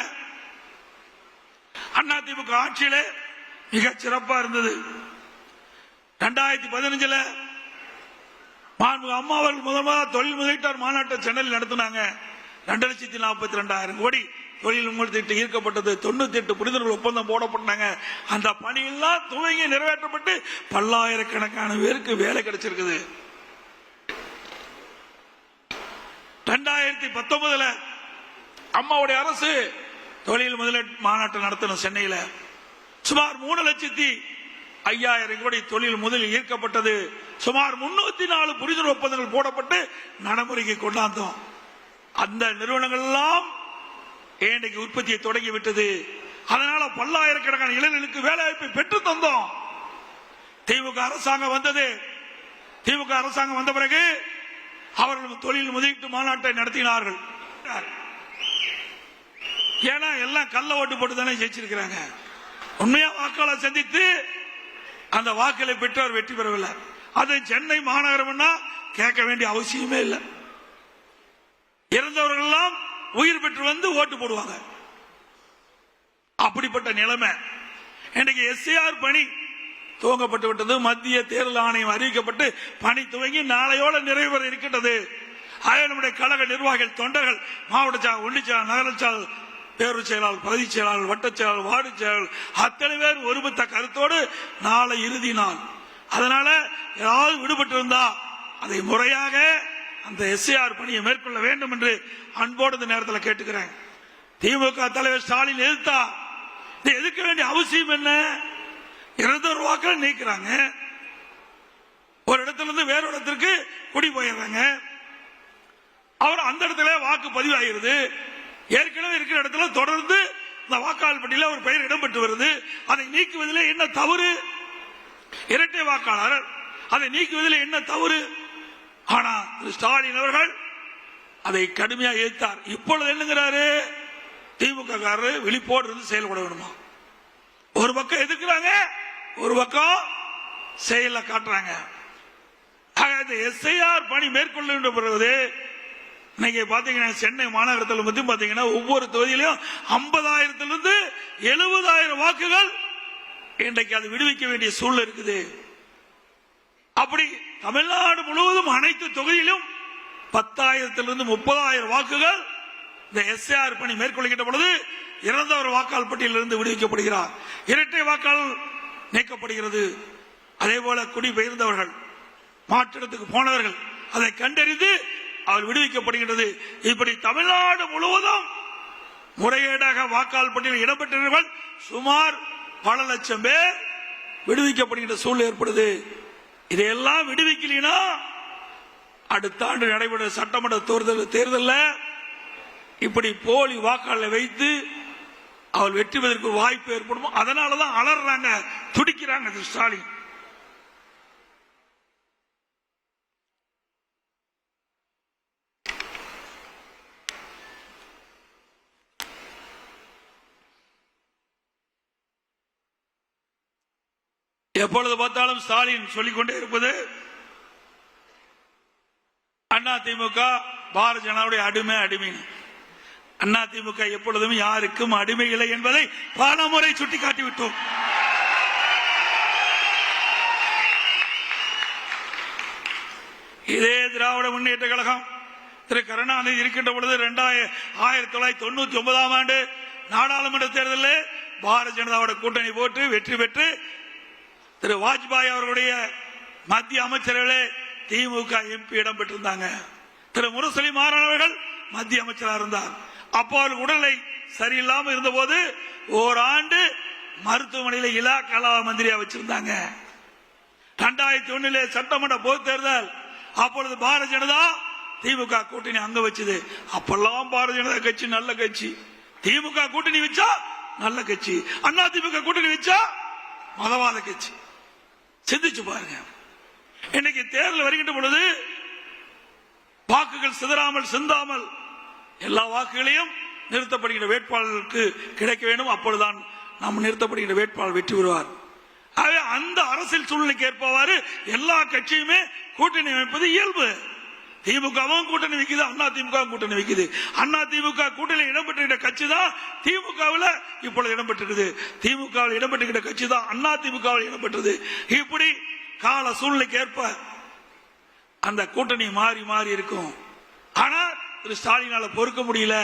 அதிமுக ஆட்சியிலே மிக சிறப்பா இருந்தது. 2015 அம்மா அவர்கள் முதல் தொழில் முதலீட்டாளர் மாநாட்டை சென்னையில் நடத்தினாங்க. 2,42,000 கோடி தொழில் முதலீட்டு ஈர்க்கப்பட்டது. 98 புரிந்துணர்வு ஒப்பந்தம் போடப்பட்டாங்க. அந்த பணியெல்லாம் துவங்கி நிறைவேற்றப்பட்டு பல்லாயிரக்கணக்கான பேருக்கு வேலை கிடைச்சிருக்குது. 2019 அம்மாவுடைய அரசு தொழில் முதலீட்டு மாநாட்டை நடத்தணும். சென்னையில் சுமார் 3,05,000 கோடி தொழில் முதலில் ஈர்க்கப்பட்டது. சுமார் 304 புரிந்துணர்வு ஒப்பந்தங்கள் போடப்பட்டு நடைமுறைக்கு கொண்டாந்தோம். அந்த நிறுவனங்கள் எல்லாம் இன்றைக்கு உற்பத்தியை தொடங்கிவிட்டது. அதனால பல்லாயிரக்கணக்கான இளைஞர்களுக்கு வேலை வாய்ப்பை பெற்று தந்தோம். திமுக அரசாங்கம் வந்தது. திமுக அரசாங்கம் வந்த பிறகு அவர்கள் தொழில் முதலீட்டு மாநாட்டை நடத்தினார்கள். ஏன்னா எல்லாம் கள்ள ஓட்டு போட்டு தானே ஜெயிச்சிருக்கிறாங்க. உண்மையா வாக்காளர் சந்தித்து அந்த வாக்களை பெற்றவர் வெற்றி பெறவில்லை. அது சென்னை மாநகரம்னா கேட்க வேண்டிய அவசியமே இல்லை. இறந்தவர்கள் எல்லாம் உயிர் பெற்று வந்து ஓட்டு போடுவாங்க. அப்படிப்பட்ட நிலைமை இன்றைக்கு எஸ்ஐஆர் பணி துவங்கப்பட்டு விட்டது. மத்திய தேர்தல் ஆணையம் அறிவிக்கப்பட்டு பணி துவங்கி நாளையோடு நிறைவு பெற இருக்கின்றது. நம்முடைய கழக நிர்வாகிகள், தொண்டர்கள், மாவட்ட செயலாளர், ஒன்றிய செயலாளர், நகர செயலாளர், பேரூர் செயலாளர், பகுதி செயலாளர், வட்ட செயலாளர், வார்டு செயலாளர் அத்தனை பேர் ஒருமித்த கருத்தோடு நாளை இறுதி நாள். அதனால ஏதாவது விடுபட்டு இருந்தா அதை முறையாக அந்த எஸ்ஐஆர் பணியை மேற்கொள்ள வேண்டும் என்று அன்போடு இந்த நேரத்தில் கேட்டுக்கிறேன். திமுக தலைவர் ஸ்டாலின் எதிர்த்தா இதை எதிர்க்க வேண்டிய அவசியம் என்ன? 200 வாக்கள் நீக்கிறாங்க. ஒரு இடத்துல இருந்து வேற இடத்திற்கு குடி போயிடுறாங்க. அவர் அந்த இடத்துல வாக்கு பதிவாகிறது. ஏற்கனவே இருக்கிற இடத்துல தொடர்ந்து இந்த வாக்காளர் பட்டியலில் ஒரு பெயர் இடம்பெற்று வருது. அதை நீக்குவதில் என்ன தவறு? இரட்டை வாக்காளர், அதை நீக்குவதில் என்ன தவறு? ஆனா ஸ்டாலின் அவர்கள் அதை கடுமையாக எதிர்த்தார். இப்பொழுது என்னங்கிறாரு? திமுக காரர் விழிப்போடு இருந்து செயல்பட வேணுமா? ஒரு பக்கம் எதிர்க்கிறாங்க, ஒரு பக்கம் செயல காட்டுறாங்க. எஸ்ஐஆர் பணி மேற்கொள்ளுகின்ற பிறகு இன்னைக்கு பாத்தீங்கன்னா சென்னை மாநகரத்தில் பத்தி பாத்தீங்கன்னா ஒவ்வொரு தொகுதியிலும் 50,000 70,000 வாக்குகள் இன்றைக்கு அது விடுவிக்க வேண்டிய சூழல் இருக்குது. அப்படி தமிழ்நாடு முழுவதும் அனைத்து தொகுதியிலும் 10,000 30,000 வாக்குகள் இந்த எஸ்ஐஆர் பணி மேற்கொள்கின்ற பொழுது இறந்தவர் வாக்காளர் பட்டியலிருந்து விடுவிக்கப்படுகிறார். இரட்டை வாக்காளர் நீக்கப்படுகிறது. அதே போல குடிபெயர்ந்தவர்கள் மாற்றிடத்துக்கு போனவர்கள் அதை கண்டறிந்து அவர் விடுவிக்கப்படுகின்றது. இப்படி தமிழ்நாடு முழுவதும் முறைகேடாக வாக்காளர் பட்டியலில் இடம்பெற்றவர்கள் சுமார் பல லட்சம் பேர் விடுவிக்கப்படுகின்ற சூழல் ஏற்படுது. இதையெல்லாம் விடுவிக்கலனா அடுத்த ஆண்டு நடைபெற்ற சட்டமன்ற தேர்தலில் இப்படி போலி வாக்காளரை வைத்து அவர் வெற்றி பெறுவதற்கு ஒரு வாய்ப்பு ஏற்படும். அதனாலதான் அலறாங்க, துடிக்கிறாங்க ஸ்டாலின். எப்பொழுது பார்த்தாலும் ஸ்டாலின் சொல்லிக்கொண்டே இருப்பது அதிமுக பாரதிய ஜனதாவுடைய அடிமை. அதிமுக எப்பொழுதும் யாருக்கும் அடிமை இல்லை என்பதை பல முறை சுட்டிக்காட்டிவிட்டோம். இதே திராவிட முன்னேற்ற கழகம் திரு கருணாநிதி இருக்கின்ற பொழுது 1999 ஆண்டு நாடாளுமன்ற தேர்தலில் பாரதிய ஜனதாவோட கூட்டணி போட்டு வெற்றி பெற்று திரு வாஜ்பாய் அவர்களுடைய மத்திய அமைச்சர்களே திமுக எம்பி இடம் பெற்றிருந்தாங்க. திரு முரசொலி மாறன் அவர்கள் மத்திய அமைச்சராக இருந்தார். அப்போ உடல்நிலை சரியில்லாமல் இருந்த போது ஓராண்டு மருத்துவமனையில் இலாக்கா மந்திரியா வச்சிருந்தாங்க. 2001 சட்டமன்ற பொது தேர்தல் அப்பொழுது பாரதிய ஜனதா திமுக கூட்டணி அங்க வச்சது. அப்பெல்லாம் பாரதிய ஜனதா கட்சி நல்ல கட்சி, திமுக கூட்டணி வச்சா நல்ல கட்சி, அண்ணா திமுக கூட்டணி வச்சா மதவாத கட்சி. சிந்திச்சு பாருங்க. இன்னைக்கு தேர்தல் வருகின்ற பொழுது வாக்குகள் சிதறாமல் சிந்தாமல் எல்லா வாக்குகளையும் நிறுத்தப்படுகின்ற வேட்பாளருக்கு கிடைக்க வேண்டும். அப்பொழுதுதான் நாம் நிறுத்தப்படுகின்ற வேட்பாளர் வெற்றி பெறுவார். அந்த அரசியல் சூழ்நிலைக்கு ஏற்பவாறு எல்லா கட்சியுமே கூட்டணி அமைப்பது இயல்பு. திமுகவும் கூட்டணி வைக்குது, அண்ணா திமுக கூட்டணி வைக்குது. அண்ணா திமுக கூட்டணி இடம்பெற்ற கட்சி தான் திமுகவில் இப்பொழுது இடம்பெற்றிருக்குது. திமுகவில் இடம்பெற்ற கட்சி தான் அண்ணா திமுகவில் இடம்பெற்றது. இப்படி கால சூழ்நிலைக்கு ஏற்ப அந்த கூட்டணி மாறி மாறி இருக்கும். ஆனா திரு ஸ்டாலினால பொறுக்க முடியல.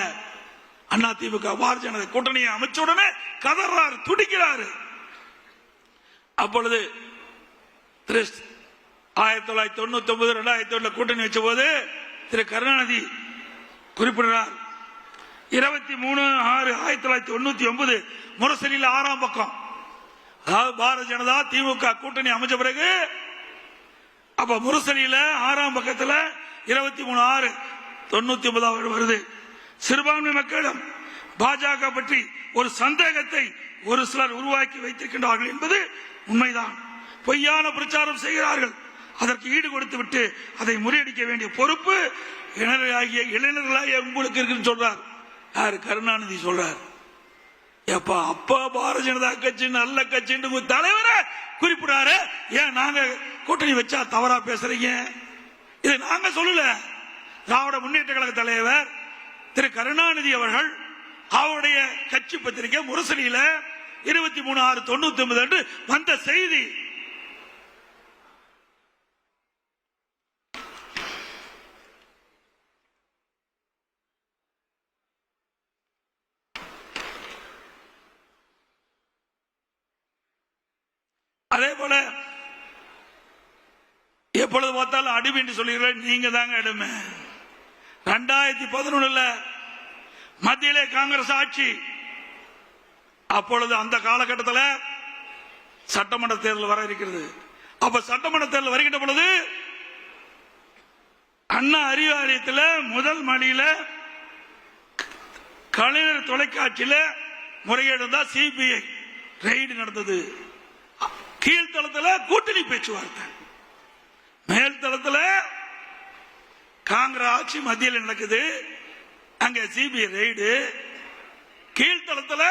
அண்ணா திமுக பாரதிய ஜனதா கூட்டணியை அமைச்ச உடனே கதறாரு, துடிக்கிறாரு. அப்பொழுது 1999 2001 கூட்டணி வச்ச போது திரு கருணாநிதி குறிப்பிடுறார். 23/6/1999 முரசொலியில் 6ஆம் பக்கம், அதாவது பாரதிய ஜனதா திமுக கூட்டணி அமைச்ச பிறகு அப்ப முரசொலியில 6ஆம் பக்கத்தில் 23/6/1999 வருது. சிறுபான்மை மக்களிடம் பாஜக பற்றி ஒரு சந்தேகத்தை ஒரு சிலர் உருவாக்கி வைத்திருக்கின்றார்கள் என்பது உண்மைதான். பொய்யான பிரச்சாரம் செய்கிறார்கள். அதற்கு ஈடு கொடுத்து விட்டு அதை முறியடிக்க வேண்டிய பொறுப்பு இளைஞர்களாகிய உங்களுக்கு இருக்குன்னு சொல்றார். யாரு? கருணாநிதி சொல்றார். அப்பா பாரதிய ஜனதா கட்சி நல்ல கட்சி தலைவரை குறிப்பிடாரு. ஏன் நாங்க கூட்டணி வச்சா தவறா பேசுறீங்க? இது நாங்க சொல்லல. திராவிட முன்னேற்ற கழக தலைவர் திரு கருணாநிதி அவர்கள் அவருடைய கட்சி பத்திரிகை முரசொலியில 23/6/1999 அன்று வந்த செய்தி. அதே போல எப்பொழுது பார்த்தாலும் அடிமை என்று சொல்லுகிறேன். நீங்க தாங்க அடிமை. 2011 மத்தியிலே காங்கிரஸ் ஆட்சி. அப்பொழுது அந்த காலகட்டத்தில் சட்டமன்ற தேர்தல் வர இருக்கிறது. அப்ப சட்டமன்ற தேர்தல் வருகின்ற பொழுது அண்ணா அறிவாலயத்தில் முதல் மாடியில் கலைஞர் தொலைக்காட்சியில் முறைகேடு தான் சிபிஐ ரெய்டு நடந்தது. கீழ்த்தளத்தில் கூட்டணி பேச்சுவார்த்தை, மேல்தளத்தில் காங்கிரஸ் ஆட்சி மத்தியில் நடக்குது. அங்க சிபிஐ ரெய்டு, கீழ்த்தளத்தில்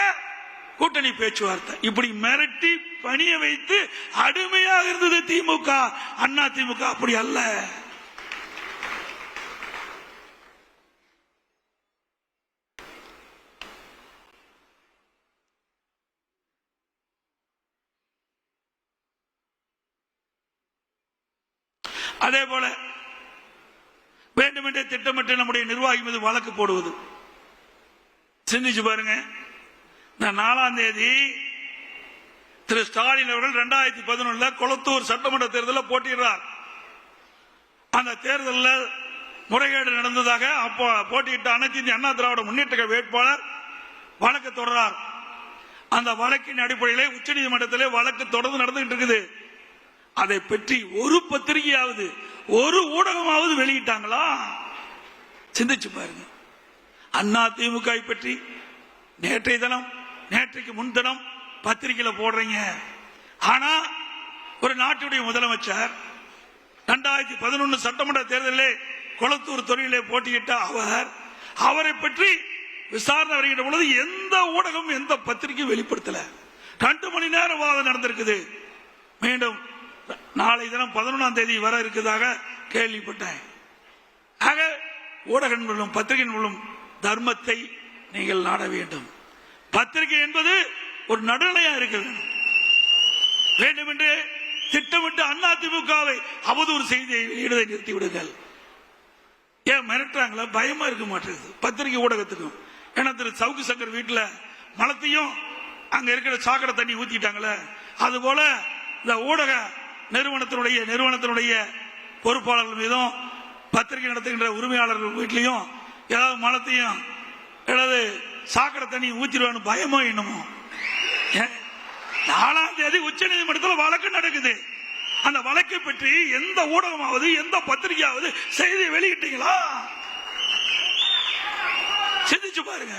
கூட்டணி பேச்சுவார்த்தை. இப்படி மிரட்டி பணிய வைத்து அடிமையாக இருந்தது திமுக. அண்ணா திமுக அப்படி அல்ல. அதே போல வேண்டுமென்றே திட்டமிட்டு நம்முடைய நிர்வாகி மீது வழக்கு போடுவது. சிந்திச்சு பாருங்க. இந்த 4ஆம் தேதி திரு ஸ்டாலின் அவர்கள் 2011 கொளத்தூர் சட்டமன்ற தேர்தலில் போட்டியிடுறார். அந்த தேர்தலில் முறைகேடு நடந்ததாக அப்போ போட்டியிட்ட அனைத்து இந்திய அண்ணா திராவிட முன்னேற்ற வேட்பாளர் வழக்கு தொடர்றார். அந்த வழக்கின் அடிப்படையில் உச்சநீதிமன்றத்திலே வழக்கு தொடர்ந்து நடந்துகிட்டு இருக்குது. அதை பற்றி ஒரு பத்திரிகையாவது ஒரு ஊடகமாவது வெளியிட்டாங்களா? சிந்திச்சு பாருங்க. அண்ணா திமுக பற்றி நேற்றைய தினம் நேற்றைக்கு முன்தினம் பத்திரிகையில போடுறீங்க. ஆனா ஒரு நாட்டுடைய முதலமைச்சர் 2011 சட்டமன்ற தேர்தலில் கொளத்தூர் தொகுதியிலே போட்டியிட்ட அவரை பற்றி விசாரணை வருகின்ற பொழுது எந்த ஊடகம் எந்த பத்திரிகையும் வெளிப்படுத்தல. 2 மணி நேரம் வாதம் நடந்திருக்குது. மீண்டும் நாளை தினம் 11ஆம் தேதி வர இருக்கிறதாக கேள்விப்பட்டேன். ஆக ஊடகங்களும் பத்திரிகைகளும் தர்மத்தை நீங்கள் நாட வேண்டும். பத்திரிகை என்பது ஒரு நடுநிலையா இருக்கிறது. வேண்டுமென்று திட்டமிட்டு அண்ணா திமுகவை அவதூறு செய்தியை வெளியிடுவதை நிறுத்தி விடுங்கள். ஏன் மிரட்டுறாங்களா? பயமா இருக்க மாட்டேங்குது பத்திரிகை ஊடகத்துக்கும். ஏன்னா திரு சவுக்கு சங்கர் வீட்டில் மலத்தையும் அங்க இருக்கிற சாக்கடை தண்ணி ஊத்திட்டாங்களே, அது போல இந்த ஊடக நிறுவனத்தினுடைய பொறுப்பாளர்கள் மீதும் பத்திரிகை நடத்துகின்ற உரிமையாளர்கள் வீட்டிலையும் ஏதாவது மலத்தையும் ஏதாவது சாக்கடை தண்ணி ஊத்திடுவான்னு பயமோ என்னமோ. 4ஆம் தேதி உச்ச நீதிமன்றத்தில் வழக்கு நடக்குது. அந்த வழக்கை பற்றி எந்த ஊடகமாவது எந்த பத்திரிகையாவது செய்தி வெளியிட்டீங்களா? சிந்திச்சு பாருங்க.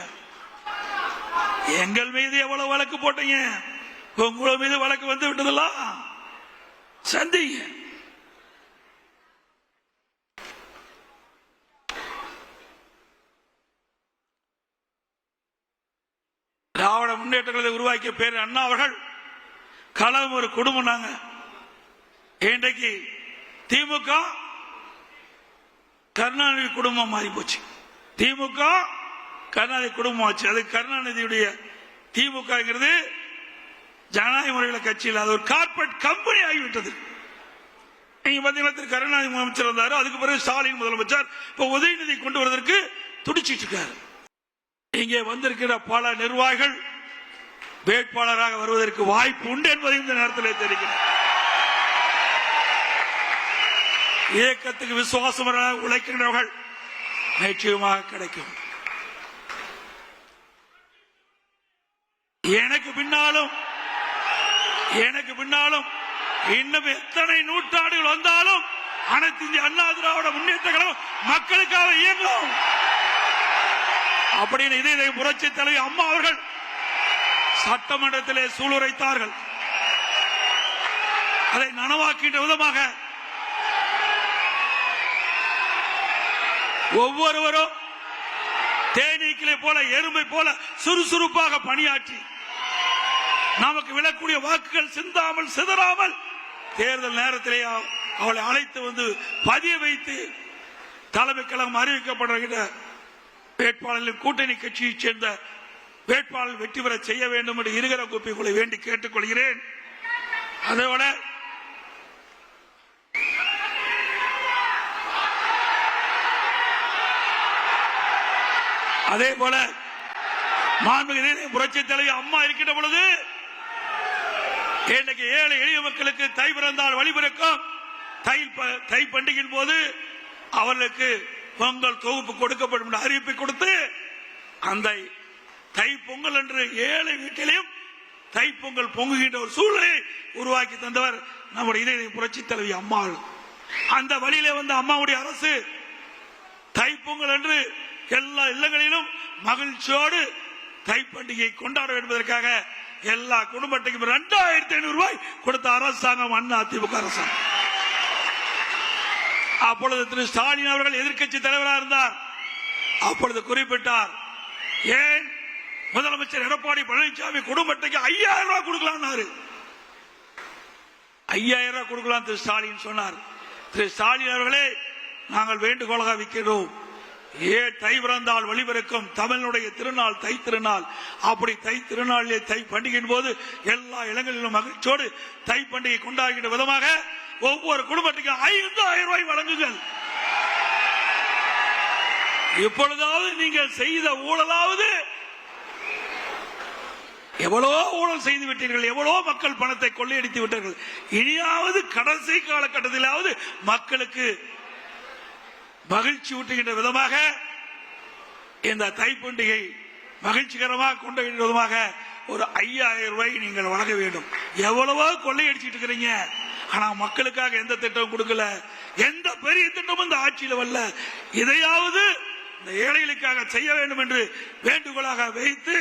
எங்கள் மீது எவ்வளவு வழக்கு போட்டீங்க, உங்கள மீது வழக்கு வந்து விட்டதல்ல. சந்திங்க. திராவிட முன்னேற்றங்களை உருவாக்கிய பேர் அண்ணா அவர்கள் கலம் ஒரு குடும்பம். நாங்க இன்றைக்கு திமுக கருணாநிதி குடும்பம் மாறி போச்சு. திமுக கருணாநிதி குடும்பம் ஆச்சு. அது கருணாநிதியுடைய திமுக ஜனநாயக முறையில் கட்சியில் அது ஒரு கார்பரேட் கம்பெனி ஆகிவிட்டது. நீங்க பாத்தீங்கன்னா திரு கருணாநிதி முதலமைச்சர் இருந்தாரு, அதுக்கு பிறகு ஸ்டாலின் முதலமைச்சர், இப்ப உதயநிதி கொண்டு வருவதற்கு துடிச்சிட்டு இருக்காரு. இங்கே வந்திருக்கிற பல நிர்வாகிகள் வேட்பாளராக வருவதற்கு வாய்ப்பு உண்டு என்பதை இந்த நேரத்தில் தெரிவிக்கிறேன். இயக்கத்துக்கு விசுவாசமாக உழைக்கின்றவர்கள் நிச்சயமாக கிடைக்கும். எனக்கு பின்னாலும் இன்னும் எத்தனை நூற்றாண்டுகள் வந்தாலும் அனைத்து இந்திய அண்ணா திராவிட முன்னேற்ற கழகம் மக்களுக்காக இயங்கும் அப்படின்னு இதே புரட்சி தலைவி அம்மா அவர்கள் சட்டமன்றத்திலே சூளுரைத்தார்கள். அதை நனவாக்கின்ற விதமாக ஒவ்வொருவரும் தேனீக்களை போல எறும்பை போல சுறுசுறுப்பாக பணியாற்றி நமக்கு விழக்கூடிய வாக்குகள் சிந்தாமல் சிதறாமல் தேர்தல் நேரத்திலே அவளை அழைத்து வந்து பதிய வைத்து தலைமை கழகம் அறிவிக்கப்படுகிற வேட்பாளர்களின் கூட்டணி கட்சியைச் சேர்ந்த வேட்பாளர் வெற்றி பெற செய்ய வேண்டும் என்று இருகர கூப்பிகளை வேண்டி கேட்டுக் கொள்கிறேன். அதோட அதே போல மாண்புமிகு புரட்சி தலைவி அம்மா இருக்கின்ற பொழுது இன்றைக்கு ஏழை எளிய மக்களுக்கு தை பிறந்தால் வழி பிறக்கும். தை பண்டிகையின் போது அவர்களுக்கு பொங்கல் தொகுப்பு கொடுக்கப்படும் என்று அறிவிப்பை கொடுத்து அந்த தை பொங்கல் என்று ஏழை வீட்டிலையும் தை பொங்கல் பொங்குகின்ற ஒரு சூழ்நிலையை உருவாக்கி தந்தவர் நம்முடைய புரட்சி தலைவி அம்மா. அந்த வழியிலே வந்த அம்மாவுடைய அரசு தை பொங்கல் என்று எல்லா இல்லங்களிலும் மகிழ்ச்சியோடு தை பண்டிகை கொண்டாட என்பதற்காக எல்லா குடும்பத்துக்கும் 2500 ரூபாய் கொடுத்த அரசாங்கம் அண்ணா திமுக அரசாங்கம். அப்பொழுது திரு ஸ்டாலின் அவர்கள் எதிர்க்கட்சி தலைவராக இருந்தார். அப்பொழுது குறிப்பிட்டார், ஏன் முதலமைச்சர் எடப்பாடி பழனிசாமி குடும்பத்துக்கு 5000 ரூபாய் கொடுக்கலாம். 5000 ரூபாய் கொடுக்கலாம் திரு ஸ்டாலின் சொன்னார். திரு ஸ்டாலின் அவர்களே, நாங்கள் வேண்டுகோளாக வைக்கிறோம், தை பிறந்தால் வழிபிறக்கும் தமிழனுடைய திருநாள் தை திருநாள். அப்படி தை திருநாளிலே தை பண்டிகையின் போது எல்லா இடங்களிலும் மகிழ்ச்சியோடு தை பண்டிகை கொண்டாடுகின்ற விதமாக ஒவ்வொரு குடும்பத்துக்கும் 5000 ரூபாய் வழங்குங்கள். இப்பொழுதாவது நீங்கள் செய்த ஊழலாவது, எவ்வளோ ஊழல் செய்து விட்டீர்கள், எவ்வளோ மக்கள் பணத்தை கொள்ளையடித்து விட்டார்கள். இனியாவது கடைசி காலகட்டத்திலாவது மக்களுக்கு மகிழ்ச்சி ஊட்டுகின்ற விதமாக இந்த தை பண்டிகை மகிழ்ச்சிகரமாக கொண்டாடுகின்ற விதமாக ஒரு 5000 ரூபாய் நீங்கள் வழங்க வேண்டும். எவ்வளவோ கொள்ளையடிச்சிட்டு இருக்கிறீங்க, ஆனா மக்களுக்காக எந்த திட்டமும் கொடுக்கல, எந்த பெரிய திட்டமும் இந்த ஆட்சியில் வரல. இதையாவது இந்த ஏழைகளுக்காக செய்ய வேண்டும் என்று வேண்டுகோளாக வைத்து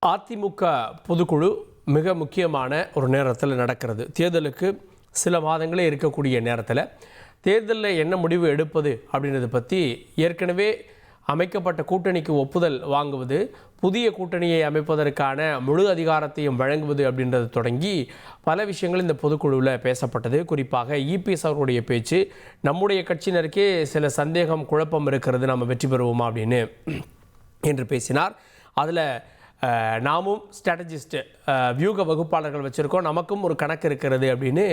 அதிமுக பொதுக்குழு மிக முக்கியமான ஒரு நேரத்தில் நடக்கிறது. தேர்தலுக்கு சில மாதங்களே இருக்கக்கூடிய நேரத்தில் தேர்தலில் என்ன முடிவு எடுப்பது அப்படின்றத பற்றி ஏற்கனவே அமைக்கப்பட்ட கூட்டணிக்கு ஒப்புதல் வாங்குவது, புதிய கூட்டணியை அமைப்பதற்கான முழு அதிகாரத்தையும் வழங்குவது அப்படின்றது தொடங்கி பல விஷயங்கள் இந்த பொதுக்குழுவில் பேசப்பட்டது. குறிப்பாக இபிஎஸ் அவர்களுடைய பேச்சு, நம்முடைய கட்சியினருக்கே சில சந்தேகம் குழப்பம் இருக்கிறது, நம்ம வெற்றி பெறுவோமா அப்படின்னு என்று பேசினார். அதில் நாமும் ஸ்ட்ராட்டஜிஸ்ட் வியூக வகுப்பாளர்கள் வச்சுருக்கோம், நமக்கும் ஒரு கணக்கு இருக்கிறது அப்படின்னு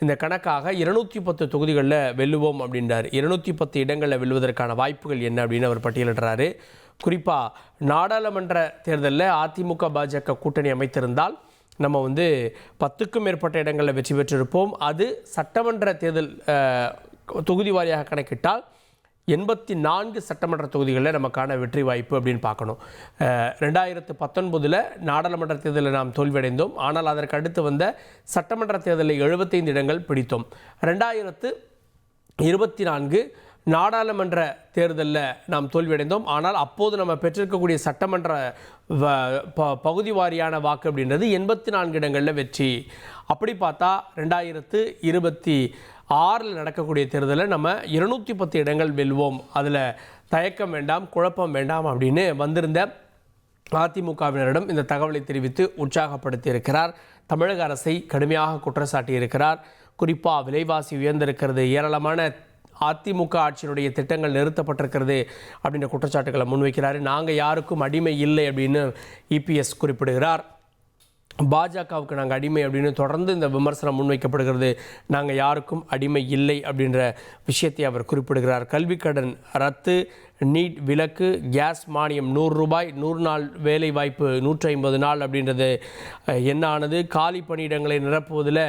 இந்த கணக்காக 210 தொகுதிகளில் வெல்லுவோம் அப்படின்றார். 210 இடங்களில் வெல்வதற்கான வாய்ப்புகள் என்ன அப்படின்னு அவர் பட்டியலிடுறாரு. குறிப்பாக நாடாளுமன்ற தேர்தலில் அதிமுக பாஜக கூட்டணி அமைத்திருந்தால் நம்ம 10க்கும் மேற்பட்ட இடங்களில் வெற்றி பெற்றிருப்போம். அது சட்டமன்ற தேர்தல் தொகுதி வாரியாக கணக்கிட்டால் 84 சட்டமன்ற தொகுதிகளில் நமக்கான வெற்றி வாய்ப்பு அப்படின்னு பார்க்கணும். 2019 நாடாளுமன்ற தேர்தலில் நாம் தோல்வியடைந்தோம். ஆனால் அதற்கு அடுத்து வந்த சட்டமன்ற தேர்தலில் 75 இடங்கள் பிடித்தோம். 2024 நாடாளுமன்ற தேர்தலில் நாம் தோல்வியடைந்தோம். ஆனால் அப்போது நம்ம பெற்றிருக்கக்கூடிய சட்டமன்ற பகுதி வாரியான வாக்கு அப்படின்றது 84 இடங்களில் வெற்றி. அப்படி பார்த்தா 2026 நடக்கக்கூடிய தேர்தலில் நம்ம 210 இடங்கள் வெல்வோம், அதில் தயக்கம் வேண்டாம், குழப்பம் வேண்டாம் அப்படின்னு வந்திருந்த அதிமுகவினரிடம் இந்த தகவலை தெரிவித்து உற்சாகப்படுத்தி இருக்கிறார். தமிழக அரசை கடுமையாக குற்றச்சாட்டி இருக்கிறார். குறிப்பாக விலைவாசி உயர்ந்திருக்கிறது, ஏராளமான அதிமுக ஆட்சியினுடைய திட்டங்கள் நிறுத்தப்பட்டிருக்கிறது அப்படின்ற குற்றச்சாட்டுகளை முன்வைக்கிறார். நாங்கள் யாருக்கும் அடிமை இல்லை அப்படின்னு இபிஎஸ் குறிப்பிடுகிறார். பாஜகவுக்கு நாங்கள் அடிமை அப்படின்னு தொடர்ந்து இந்த விமர்சனம் முன்வைக்கப்படுகிறது. நாங்கள் யாருக்கும் அடிமை இல்லை அப்படின்ற விஷயத்தை அவர் குறிப்பிடுகிறார். கல்விக்கடன் ரத்து, நீட் விலக்கு, கேஸ் மானியம் 100 ரூபாய், 100 நாள் வேலை வாய்ப்பு 150 நாள் அப்படின்றது என்ன ஆனது? காலி பணியிடங்களை நிரப்புவதில்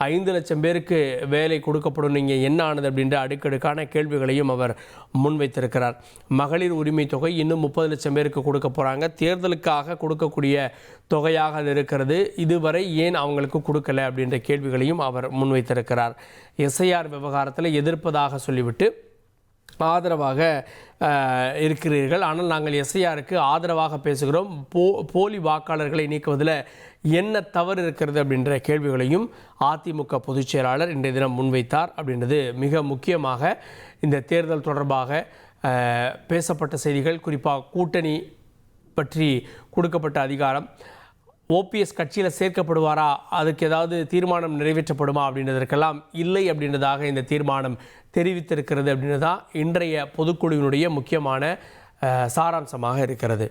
5 லட்சம் பேருக்கு வேலை கொடுக்கப்படும், நீங்கள் என்ன ஆனது அப்படின்ற அடுக்கடுக்கான கேள்விகளையும் அவர் முன்வைத்திருக்கிறார். மகளிர் உரிமை தொகை இன்னும் 30 லட்சம் பேருக்கு கொடுக்க போகிறாங்க, தேர்தலுக்காக கொடுக்கக்கூடிய தொகையாக அது இருக்கிறது, இதுவரை ஏன் அவங்களுக்கு கொடுக்கல அப்படின்ற கேள்விகளையும் அவர் முன்வைத்திருக்கிறார். எஸ்ஐஆர் விவகாரத்தில் எதிர்ப்பதாக சொல்லிவிட்டு ஆதரவாக இருக்கிறீர்கள், ஆனால் நாங்கள் எஸ்ஐஆருக்கு ஆதரவாக பேசுகிறோம், போலி வாக்காளர்களை நீக்குவதில் என்ன தவறு இருக்கிறது அப்படின்ற கேள்விகளையும் அதிமுக பொதுச் செயலாளர் இன்றைய தினம் முன்வைத்தார். அப்படின்றது மிக முக்கியமாக இந்த தேர்தல் தொடர்பாக பேசப்பட்ட செய்திகள். குறிப்பாக கூட்டணி பற்றி கொடுக்கப்பட்ட அதிகாரம், ஓபிஎஸ் கட்சியில் சேர்க்கப்படுவாரா, அதுக்கு ஏதாவது தீர்மானம் நிறைவேற்றப்படுமா அப்படின்றதற்கெல்லாம் இல்லை அப்படின்றதாக இந்த தீர்மானம் தெரிவித்திருக்கிறது. அப்படின்றதான் இன்றைய பொதுக்குழுவினுடைய முக்கியமான சாராம்சமாக இருக்கிறது.